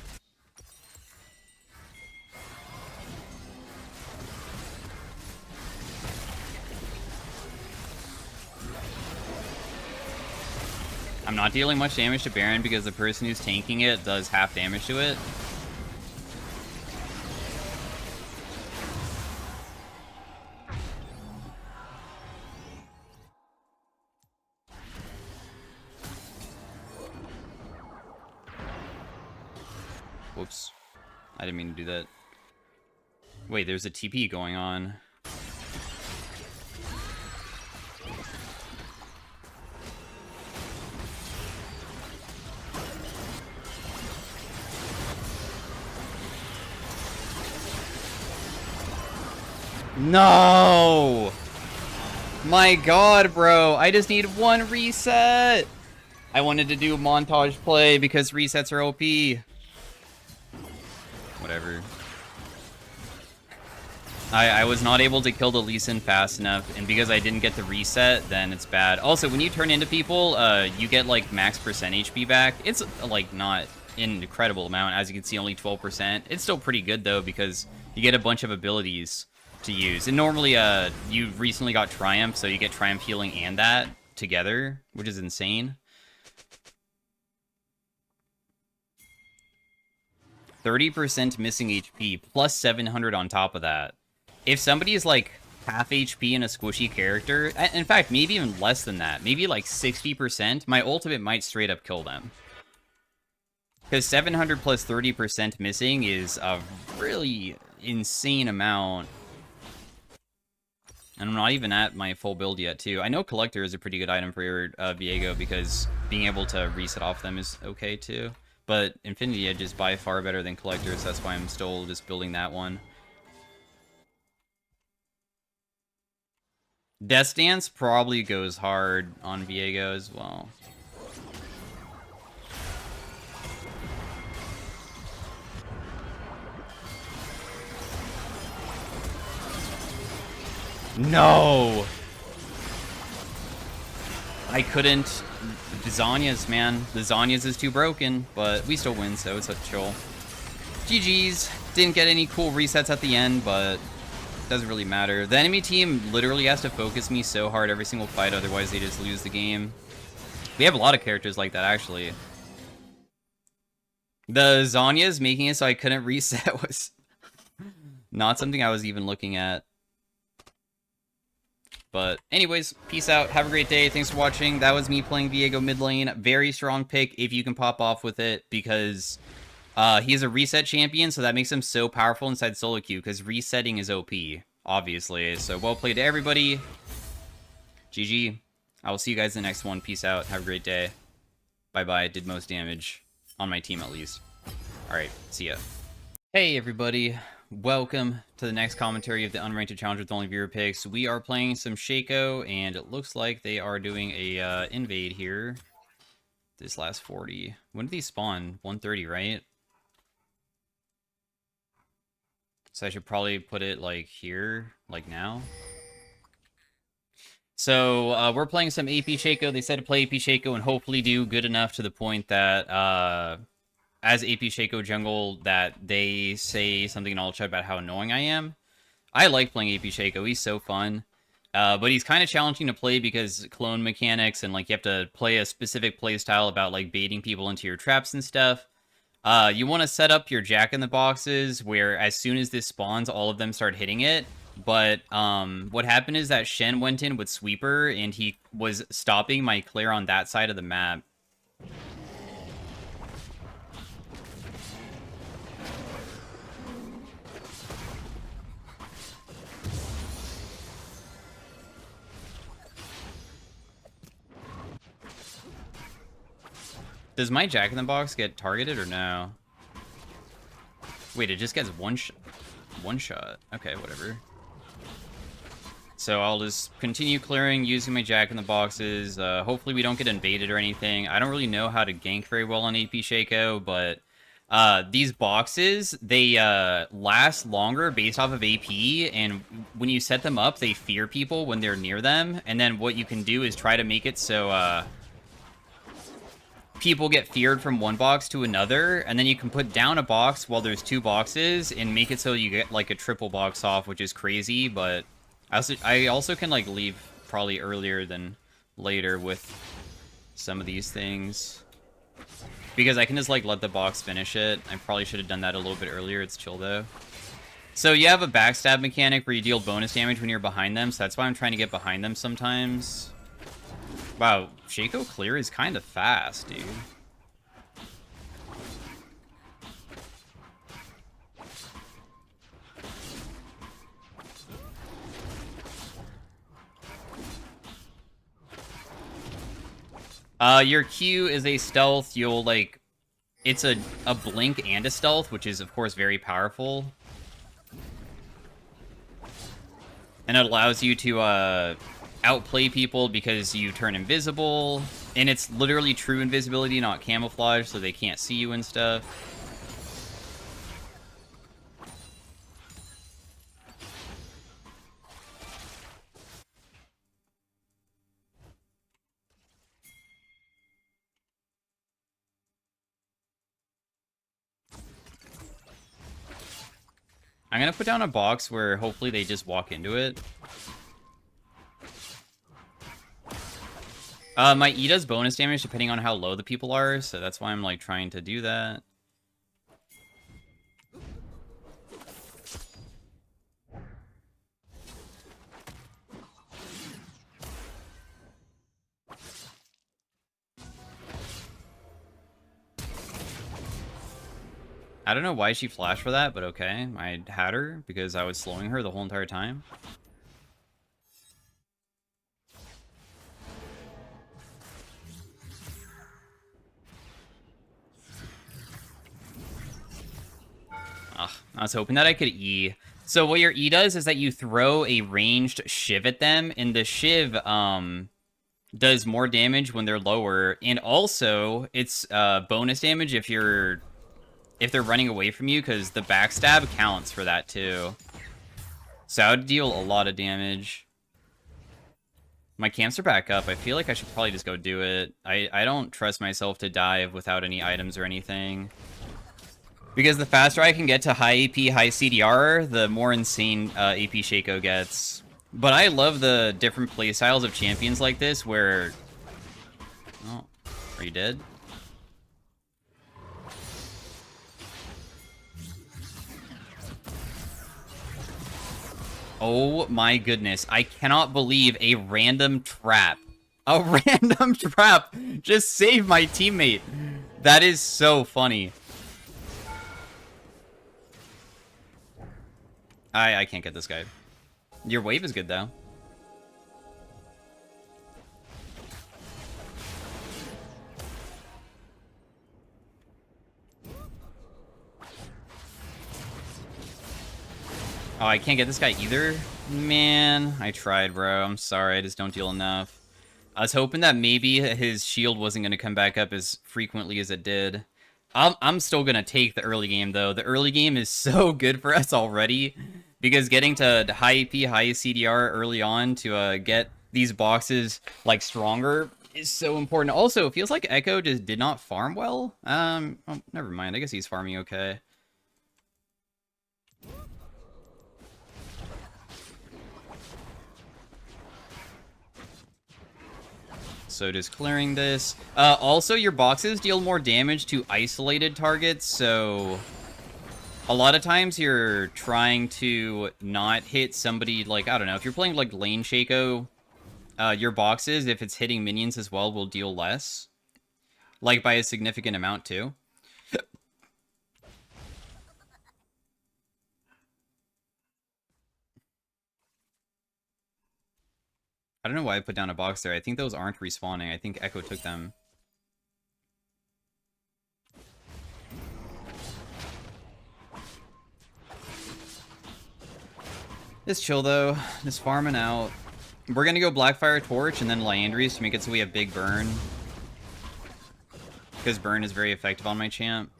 [SPEAKER 1] I'm not dealing much damage to Baron because the person who's tanking it does half damage to it. Whoops. I didn't mean to do that. Wait, there's a TP going on. No! My god, bro. I just need one reset. I wanted to do a montage play because resets are OP. Whatever. I was not able to kill the Lee Sin fast enough, and because I didn't get the reset, then it's bad. Also, when you turn into people, you get, like, max percent HP back. It's, like, not an incredible amount. As you can see, only 12%. It's still pretty good, though, because you get a bunch of abilities to use. And normally, you recently got Triumph, so you get Triumph Healing and that together, which is insane. 30% missing HP, plus 700 on top of that. If somebody is, like, half HP in a squishy character, in fact, maybe even less than that, maybe, like, 60%, my ultimate might straight up kill them. Because 700 plus 30% missing is a really insane amount. And I'm not even at my full build yet, too. I know Collector is a pretty good item for your Viego, because being able to reset off them is okay, too. But Infinity Edge is by far better than Collector, so that's why I'm still just building that one. Death Dance probably goes hard on Viego as well. No! I couldn't. The Zhonya's, man. The Zhonya's is too broken, but we still win, so it's a chill. GG's. Didn't get any cool resets at the end, but doesn't really matter. The enemy team literally has to focus me so hard every single fight, otherwise they just lose the game. We have a lot of characters like that, actually. The Zhonya's making it so I couldn't reset was not something I was even looking at. But anyways, peace out. Have a great day. Thanks for watching. That was me playing Viego mid lane. Very strong pick if you can pop off with it, because he is a reset champion, so that makes him so powerful inside solo queue, because resetting is OP, obviously. So well played to everybody. GG. I will see you guys in the next one. Peace out. Have a great day. Bye-bye. Did most damage on my team, at least. Alright, see ya. Hey, everybody. Welcome to the next commentary of the Unranked Challenge with only viewer picks. We are playing some Shaco, and it looks like they are doing a invade here. This last 40. When did these spawn? 1:30, right? So I should probably put it like here, like now. So we're playing some AP Shaco. They said to play AP Shaco and hopefully do good enough to the point that as AP Shaco Jungle that they say something in all chat about how annoying I am. I like playing AP Shaco. He's so fun. But he's kind of challenging to play because clone mechanics and like you have to play a specific play style about like baiting people into your traps and stuff. You want to set up your jack-in-the-boxes where as soon as this spawns, all of them start hitting it. But what happened is that Shen went in with Sweeper and he was stopping my clear on that side of the map. Does my jack-in-the-box get targeted or no? Wait, it just gets one shot. Okay, whatever. So I'll just continue clearing using my jack-in-the-boxes. Hopefully we don't get invaded or anything. I don't really know how to gank very well on AP Shaco, but these boxes, they last longer based off of AP, and when you set them up, they fear people when they're near them. And then what you can do is try to make it so people get feared from one box to another, and then you can put down a box while there's two boxes and make it so you get like a triple box off, which is crazy. But I also can like leave probably earlier than later with some of these things because I can just like let the box finish it. I probably should have done that a little bit earlier. It's chill though. So you have a backstab mechanic where you deal bonus damage when you're behind them, so that's why I'm trying to get behind them sometimes. Wow, Shaco clear is kind of fast, dude. Your Q is a stealth. You'll, like... It's a blink and a stealth, which is, of course, very powerful. And it allows you to, outplay people because you turn invisible. And it's literally true invisibility, not camouflage, so they can't see you and stuff. I'm gonna put down a box where hopefully they just walk into it. My E does bonus damage depending on how low the people are, so that's why I'm like trying to do that. I don't know why she flashed for that, but okay. I had her because I was slowing her the whole entire time. Ugh, I was hoping that I could E. So what your E does is that you throw a ranged shiv at them, and the shiv does more damage when they're lower, and also it's bonus damage if they're running away from you, because the backstab counts for that too. So I would deal a lot of damage. My camps are back up. I feel like I should probably just go do it. I don't trust myself to dive without any items or anything. Because the faster I can get to high AP, high CDR, the more insane AP Shaco gets. But I love the different playstyles of champions like this where... Oh, are you dead? Oh my goodness. I cannot believe a random trap. A random trap just saved my teammate. That is so funny. I can't get this guy. Your wave is good, though. Oh, I can't get this guy either? Man, I tried, bro. I'm sorry, I just don't deal enough. I was hoping that maybe his shield wasn't going to come back up as frequently as it did. I'm still going to take the early game, though. The early game is so good for us already, because getting to high AP, high CDR early on to get these boxes, like, stronger is so important. Also, it feels like Echo just did not farm well. Oh, never mind. I guess he's farming okay. So just clearing this. Also, your boxes deal more damage to isolated targets, so a lot of times you're trying to not hit somebody, like, I don't know, if you're playing, like, lane Shaco, your boxes, if it's hitting minions as well, will deal less. Like, by a significant amount, too. I don't know why I put down a box there. I think those aren't respawning. I think Echo took them. Just chill, though. Just farming out. We're gonna go Blackfire Torch and then Liandry's to make it so we have big burn. Because burn is very effective on my champ.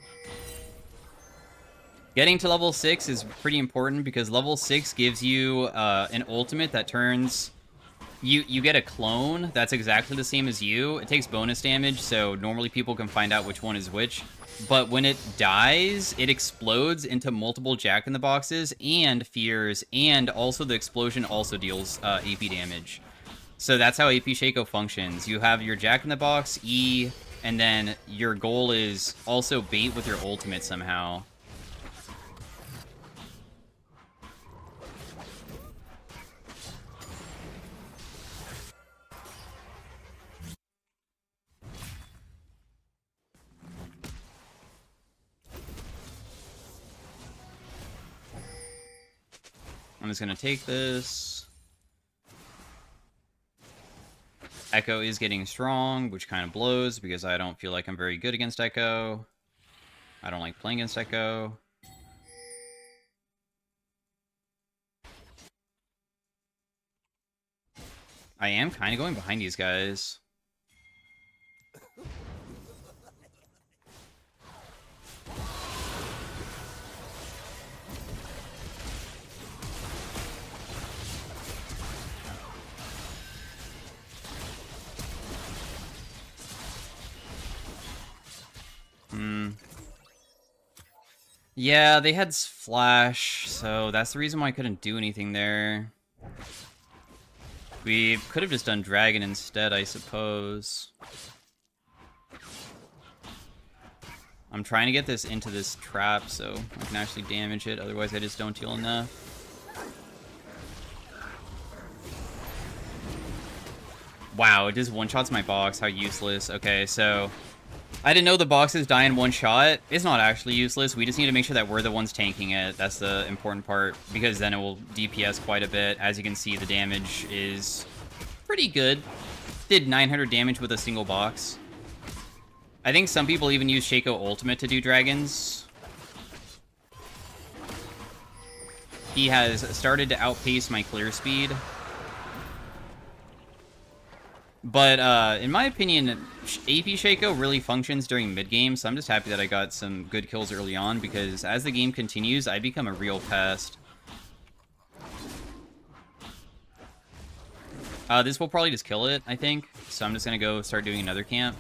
[SPEAKER 1] Getting to level 6 is pretty important because level 6 gives you an ultimate that turns... You get a clone that's exactly the same as you. It takes bonus damage, so normally people can find out which one is which. But when it dies, it explodes into multiple Jack-in-the-Boxes and Fears, and also the explosion also deals AP damage. So that's how AP Shaco functions. You have your Jack-in-the-Box, E, and then your goal is also bait with your ultimate somehow. I'm just gonna take this. Echo is getting strong, which kind of blows because I don't feel like I'm very good against Echo. I don't like playing against Echo. I am kind of going behind these guys. Yeah, they had flash, so that's the reason why I couldn't do anything there. We could have just done dragon instead, I suppose. I'm trying to get this into this trap so I can actually damage it, otherwise I just don't heal enough. Wow, it just one-shots my box, how useless. Okay, so I didn't know the boxes die in one shot. It's not actually useless. We just need to make sure that we're the ones tanking it. That's the important part, because then it will DPS quite a bit. As you can see, the damage is pretty good. Did 900 damage with a single box. I think some people even use Shaco Ultimate to do dragons. He has started to outpace my clear speed. But in my opinion, AP Shaco really functions during mid-game, so I'm just happy that I got some good kills early on, because as the game continues, I become a real pest. This will probably just kill it, I think, so I'm just going to go start doing another camp.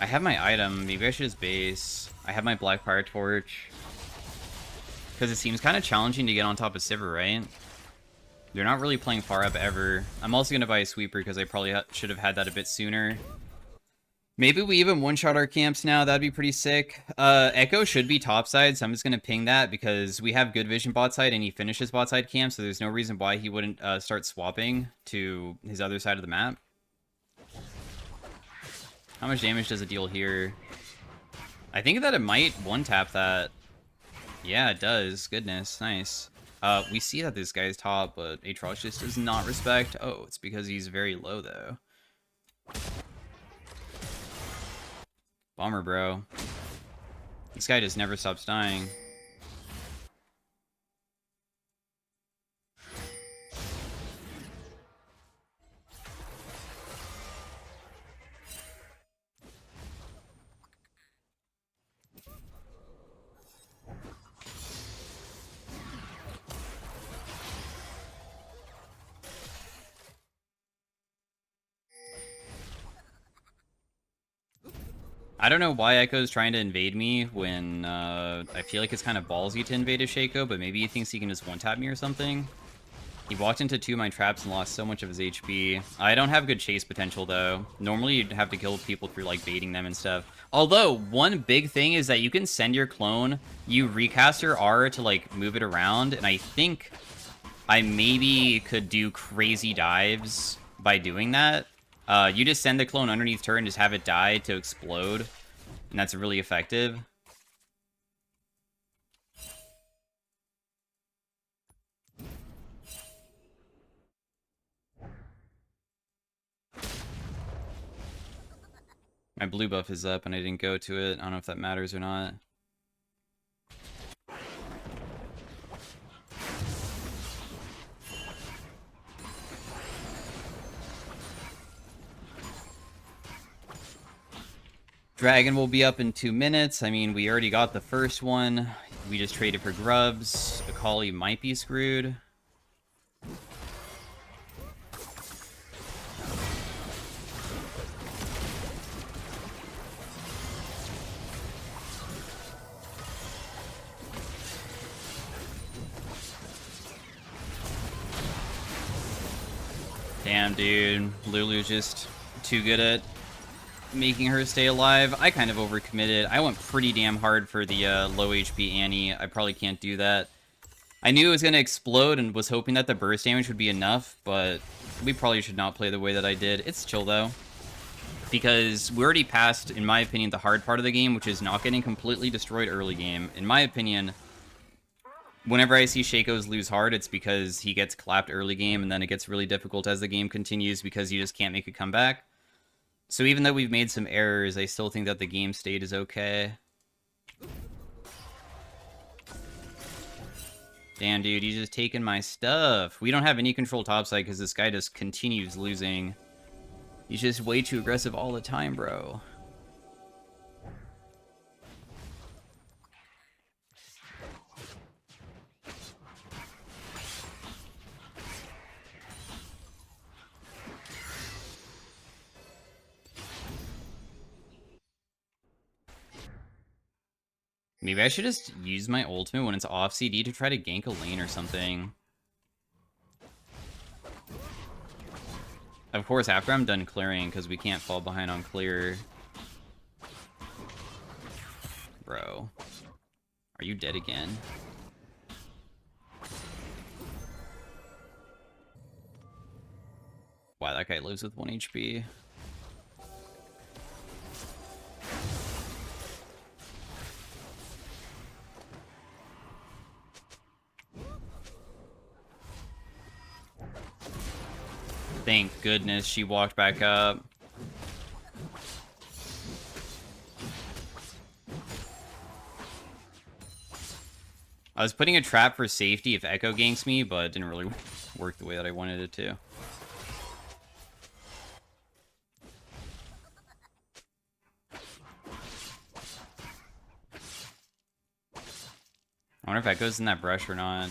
[SPEAKER 1] I have my item. Maybe I should just base. I have my Blackfire Torch. Because it seems kind of challenging to get on top of Sivir, right? They're not really playing far up ever. I'm also going to buy a Sweeper because I probably should have had that a bit sooner. Maybe we even one-shot our camps now. That'd be pretty sick. Echo should be topside, so I'm just going to ping that because we have good vision bot side and he finishes bot side camp, so there's no reason why he wouldn't start swapping to his other side of the map. How much damage does it deal here? I think that it might one-tap that. Yeah, it does. Goodness, nice. We see that this guy's top, but Aatrox just does not respect. Oh, it's because he's very low, though. Bummer, bro. This guy just never stops dying. I don't know why Echo's trying to invade me when I feel like it's kind of ballsy to invade a Shaco, but maybe he thinks he can just one-tap me or something. He walked into 2 of my traps and lost so much of his HP. I don't have good chase potential, though. Normally, you'd have to kill people through, like, baiting them and stuff. Although, one big thing is that you can send your clone, you recast your R to, like, move it around, and I think I maybe could do crazy dives by doing that. You just send the clone underneath her and just have it die to explode, and that's really effective. My blue buff is up and I didn't go to it. I don't know if that matters or not. Dragon will be up in 2 minutes. I mean, we already got the first one. We just traded for grubs. Akali might be screwed. Damn, dude. Lulu's just too good at making her stay alive. I kind of overcommitted. I went pretty damn hard for the low HP Annie. I probably can't do that. I knew it was going to explode and was hoping that the burst damage would be enough, but we probably should not play the way that I did. It's chill, though, because we already passed, in my opinion, the hard part of the game, which is not getting completely destroyed early game. In my opinion, whenever I see Shacos lose hard, it's because he gets clapped early game, and then it gets really difficult as the game continues because you just can't make a comeback. So even though we've made some errors, I still think that the game state is okay. Damn, dude, he's just taking my stuff. We don't have any control topside because this guy just continues losing. He's just way too aggressive all the time, bro. Maybe I should just use my ultimate when it's off CD to try to gank a lane or something. Of course, after I'm done clearing, because we can't fall behind on clear. Bro. Are you dead again? Wow, that guy lives with 1 HP. Thank goodness she walked back up. I was putting a trap for safety if Echo ganks me, but it didn't really work the way that I wanted it to. I wonder if Echo's in that brush or not.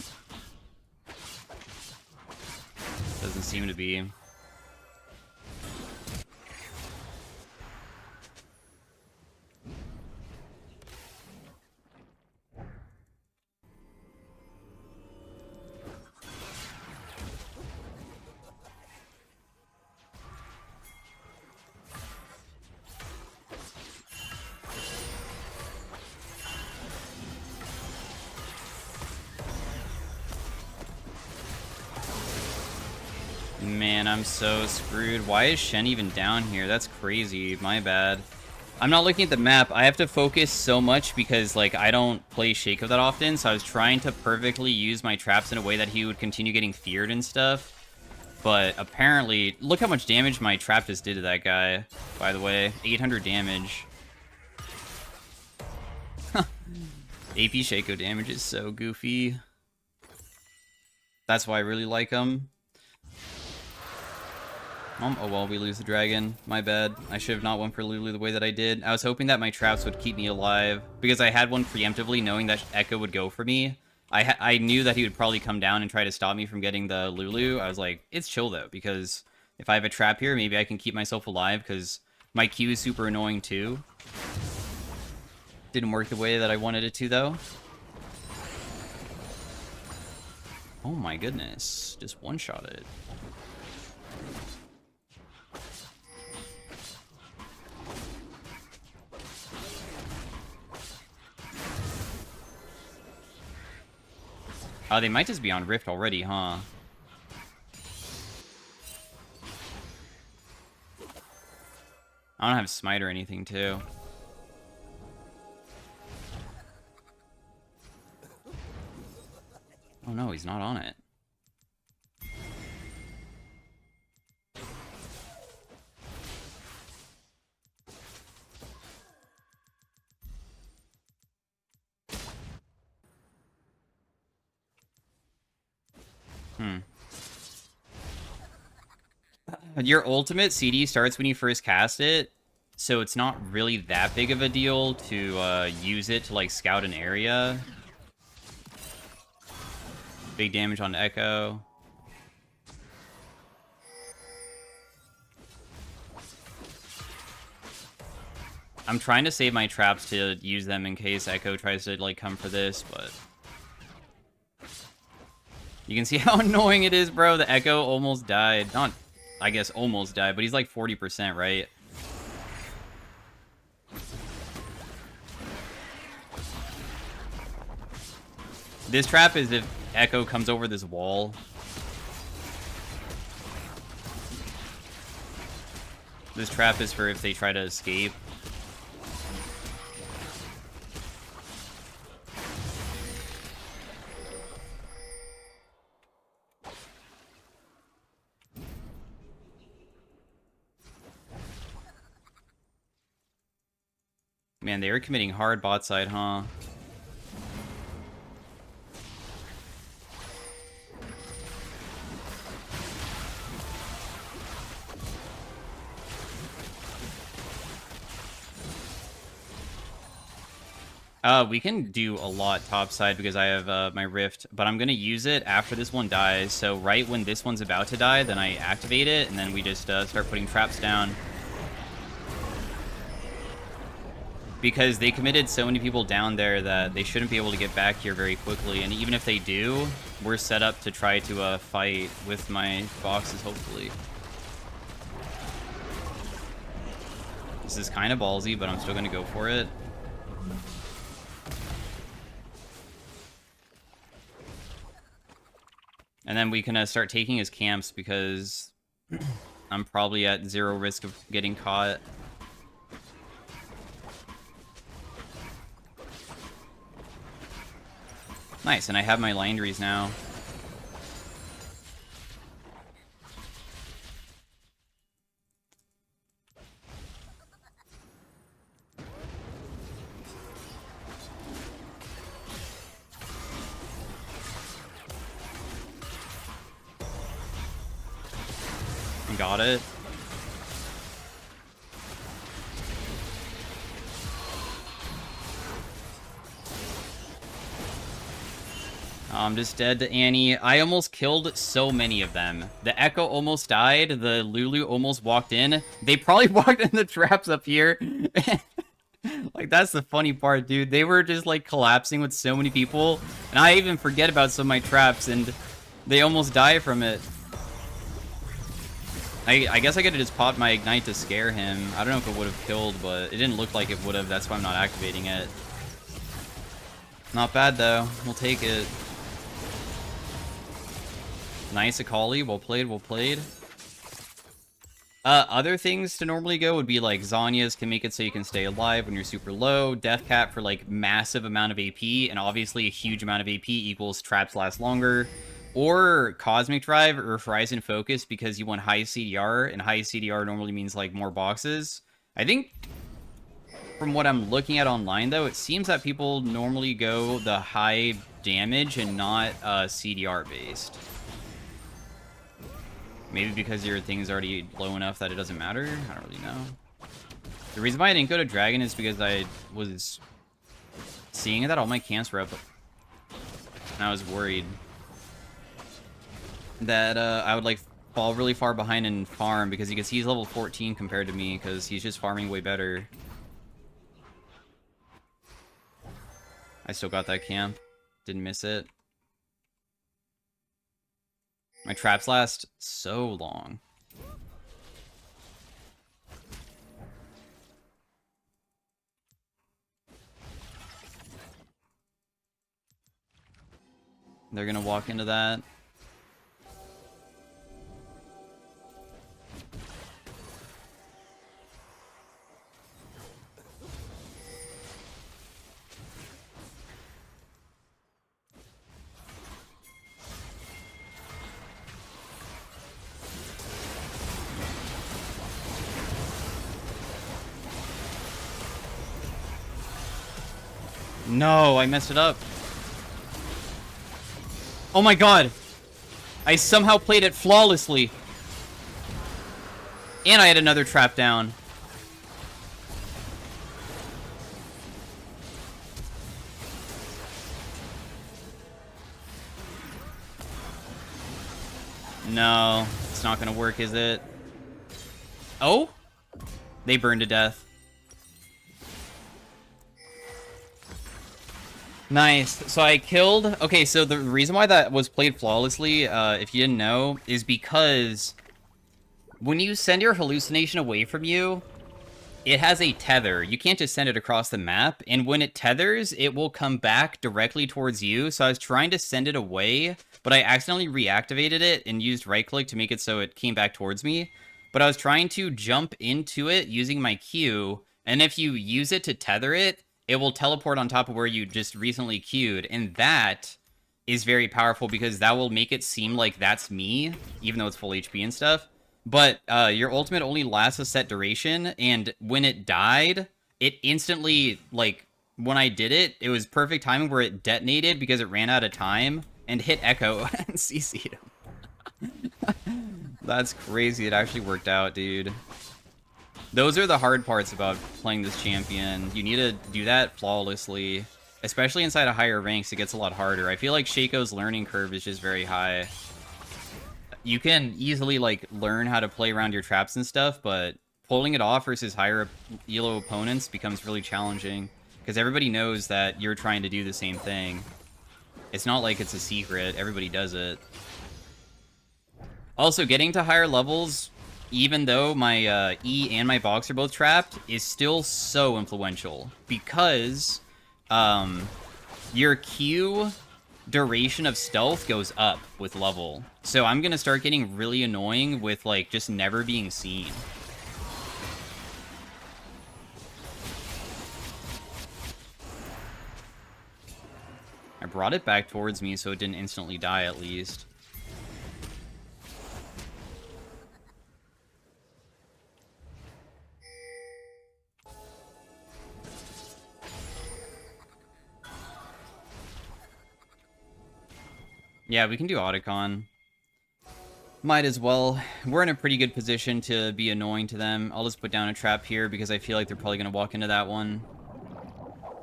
[SPEAKER 1] Doesn't seem to be. Man, I'm so screwed. Why is Shen even down here? That's crazy. My bad. I'm not looking at the map. I have to focus so much because, like, I don't play Shaco that often, so I was trying to perfectly use my traps in a way that he would continue getting feared and stuff. But apparently, look how much damage my trap just did to that guy, by the way. 800 damage. AP Shaco damage is so goofy. That's why I really like him. Oh well, we lose the dragon. My bad. I should have not went for Lulu the way that I did. I was hoping that my traps would keep me alive, because I had one preemptively knowing that Echo would go for me. I knew that he would probably come down and try to stop me from getting the Lulu. I was like, it's chill though, because if I have a trap here, maybe I can keep myself alive, because my Q is super annoying too. Didn't work the way that I wanted it to, though. Oh my goodness. Just one-shot it. They might just be on Rift already, huh? I don't have Smite or anything, too. Oh no, he's not on it. Your ultimate CD starts when you first cast it, so it's not really that big of a deal to use it to, like, scout an area. Big damage on Echo. I'm trying to save my traps to use them in case Echo tries to, like, come for this, but... You can see how annoying it is, bro. The Echo almost died. Not, I guess, almost died, but he's like 40%, right? This trap is if Echo comes over this wall. This trap is for if they try to escape. Man, they were committing hard bot side, huh? We can do a lot topside because I have my Rift, but I'm going to use it after this one dies. So right when this one's about to die, then I activate it, and then we just start putting traps down. Because they committed so many people down there that they shouldn't be able to get back here very quickly. And even if they do, we're set up to try to fight with my boxes, hopefully. This is kind of ballsy, but I'm still going to go for it. And then we can start taking his camps because I'm probably at 0 risk of getting caught. Nice, and I have my Landries now. Got it. I'm just dead to Annie. I almost killed so many of them. The Echo almost died. The Lulu almost walked in. They probably walked in the traps up here. Like, that's the funny part, dude. They were just, like, collapsing with so many people. And I even forget about some of my traps, and they almost die from it. I guess I could have just popped my Ignite to scare him. I don't know if it would have killed, but it didn't look like it would have. That's why I'm not activating it. Not bad, though. We'll take it. Nice Akali. Well played, well played. Other things to normally go would be like Zanya's can make it so you can stay alive when you're super low, Death Cap for like massive amount of AP, and obviously a huge amount of AP equals traps last longer, or Cosmic Drive or Horizon Focus because you want high CDR, and high CDR normally means like more boxes. I think from what I'm looking at online though, it seems that people normally go the high damage and not CDR based. Maybe because your thing's already low enough that it doesn't matter? I don't really know. The reason why I didn't go to Dragon is because I was seeing that all my camps were up. And I was worried that I would like fall really far behind in farm because you can see he's level 14 compared to me because he's just farming way better. I still got that camp. Didn't miss it. My traps last so long. They're gonna walk into that. No, I messed it up. Oh my god! I somehow played it flawlessly. And I had another trap down. No, it's not gonna work, is it? Oh? They burned to death. Nice. So I killed... Okay, so the reason why that was played flawlessly, if you didn't know, is because when you send your hallucination away from you, it has a tether. You can't just send it across the map, and when it tethers, it will come back directly towards you. So I was trying to send it away, but I accidentally reactivated it and used right-click to make it so it came back towards me. But I was trying to jump into it using my Q, and if you use it to tether it, it will teleport on top of where you just recently queued, and that is very powerful because that will make it seem like that's me, even though it's full HP and stuff. But your ultimate only lasts a set duration, and when it died, it instantly, like, when I did it, it was perfect timing where it detonated because it ran out of time, and hit Echo and CC'd him. That's crazy. It actually worked out, dude. Those are the hard parts about playing this champion. You need to do that flawlessly. Especially inside of higher ranks, it gets a lot harder. I feel like Shaco's learning curve is just very high. You can easily, like, learn how to play around your traps and stuff, but pulling it off versus higher elo opponents becomes really challenging. Because everybody knows that you're trying to do the same thing. It's not like it's a secret. Everybody does it. Also, getting to higher levels, even though my E and my box are both trapped, is still so influential. Because your Q duration of stealth goes up with level. So I'm going to start getting really annoying with, like, just never being seen. I brought it back towards me so it didn't instantly die, at least. Yeah, we can do Otacon. Might as well. We're in a pretty good position to be annoying to them. I'll just put down a trap here because I feel like they're probably going to walk into that one.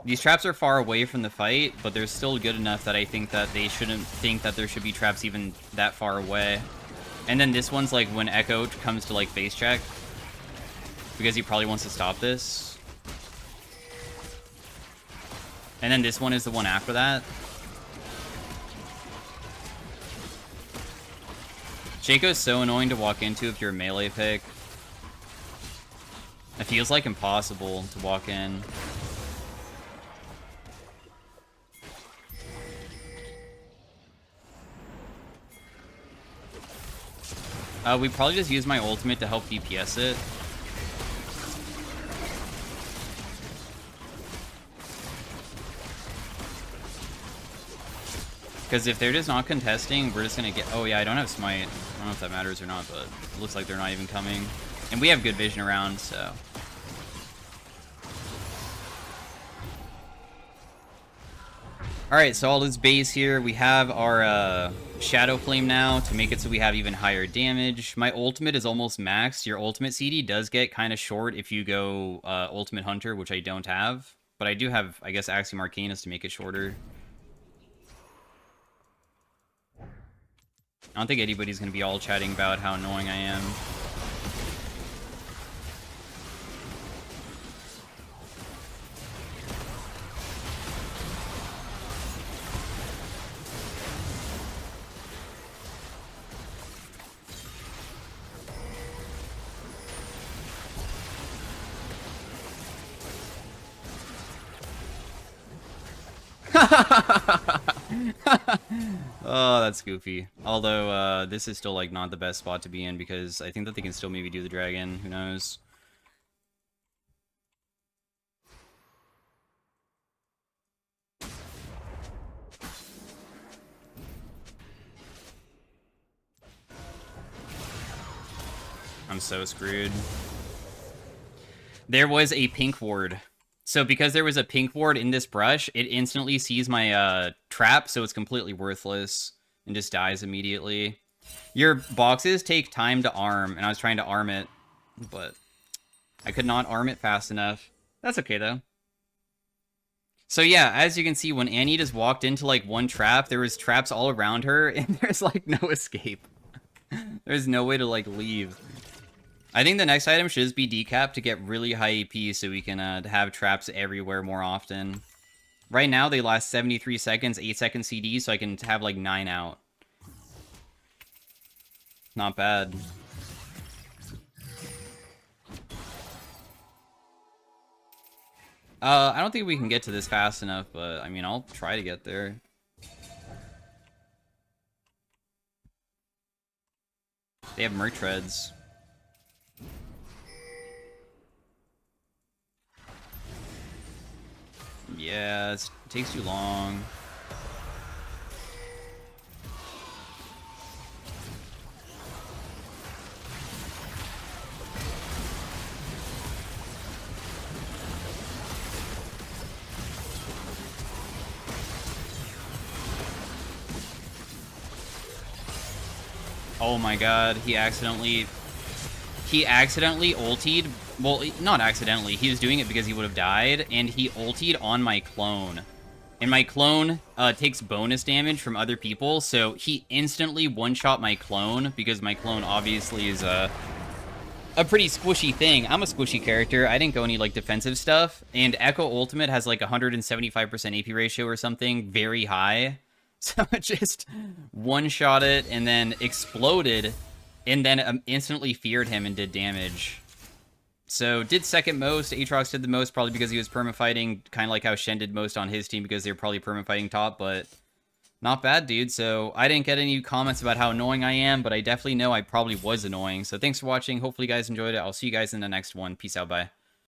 [SPEAKER 1] These traps are far away from the fight, but they're still good enough that I think that they shouldn't think that there should be traps even that far away. And then this one's like when Echo comes to like face check, because he probably wants to stop this. And then this one is the one after that. Shaco's so annoying to walk into if you're a melee pick. It feels like impossible to walk in. We probably just use my ultimate to help DPS it. Because if they're just not contesting, we're just gonna get... Oh yeah, I don't have smite. I don't know if that matters or not, but it looks like they're not even coming. And we have good vision around, so... Alright, so all this base here, we have our Shadow Flame now to make it so we have even higher damage. My ultimate is almost maxed. Your ultimate CD does get kind of short if you go Ultimate Hunter, which I don't have. But I do have, I guess, Axiom Arcanus to make it shorter. I don't think anybody's going to be all chatting about how annoying I am. Oh, that's goofy. Although, this is still, like, not the best spot to be in, because I think that they can still maybe do the dragon. Who knows? I'm so screwed. There was a pink ward. So because there was a pink ward in this brush, it instantly sees my trap, so it's completely worthless and just dies immediately. Your boxes take time to arm, and I was trying to arm it, but I could not arm it fast enough. That's okay, though. So yeah, as you can see, when Annie just walked into, like, one trap, there was traps all around her, and there's, like, no escape. There's no way to, like, leave. I think the next item should just be decap to get really high AP so we can have traps everywhere more often. Right now, they last 73 seconds, 8-second CD, so I can have, like, 9 out. Not bad. I don't think we can get to this fast enough, but, I mean, I'll try to get there. They have merc treads. Yeah, it takes too long. Oh my god, he accidentally ultied. Well, not accidentally. He was doing it because he would have died, and he ultied on my clone. And my clone takes bonus damage from other people, so he instantly one-shot my clone, because my clone obviously is a pretty squishy thing. I'm a squishy character. I didn't go any, like, defensive stuff, and Echo Ultimate has, like, 175% AP ratio or something, very high. So it just one-shot it, and then exploded, and then instantly feared him and did damage. So, did second most. Aatrox did the most, probably because he was permafighting, kind of like how Shen did most on his team, because they were probably permafighting top, but not bad, dude. So, I didn't get any comments about how annoying I am, but I definitely know I probably was annoying. So, thanks for watching. Hopefully, you guys enjoyed it. I'll see you guys in the next one. Peace out, bye.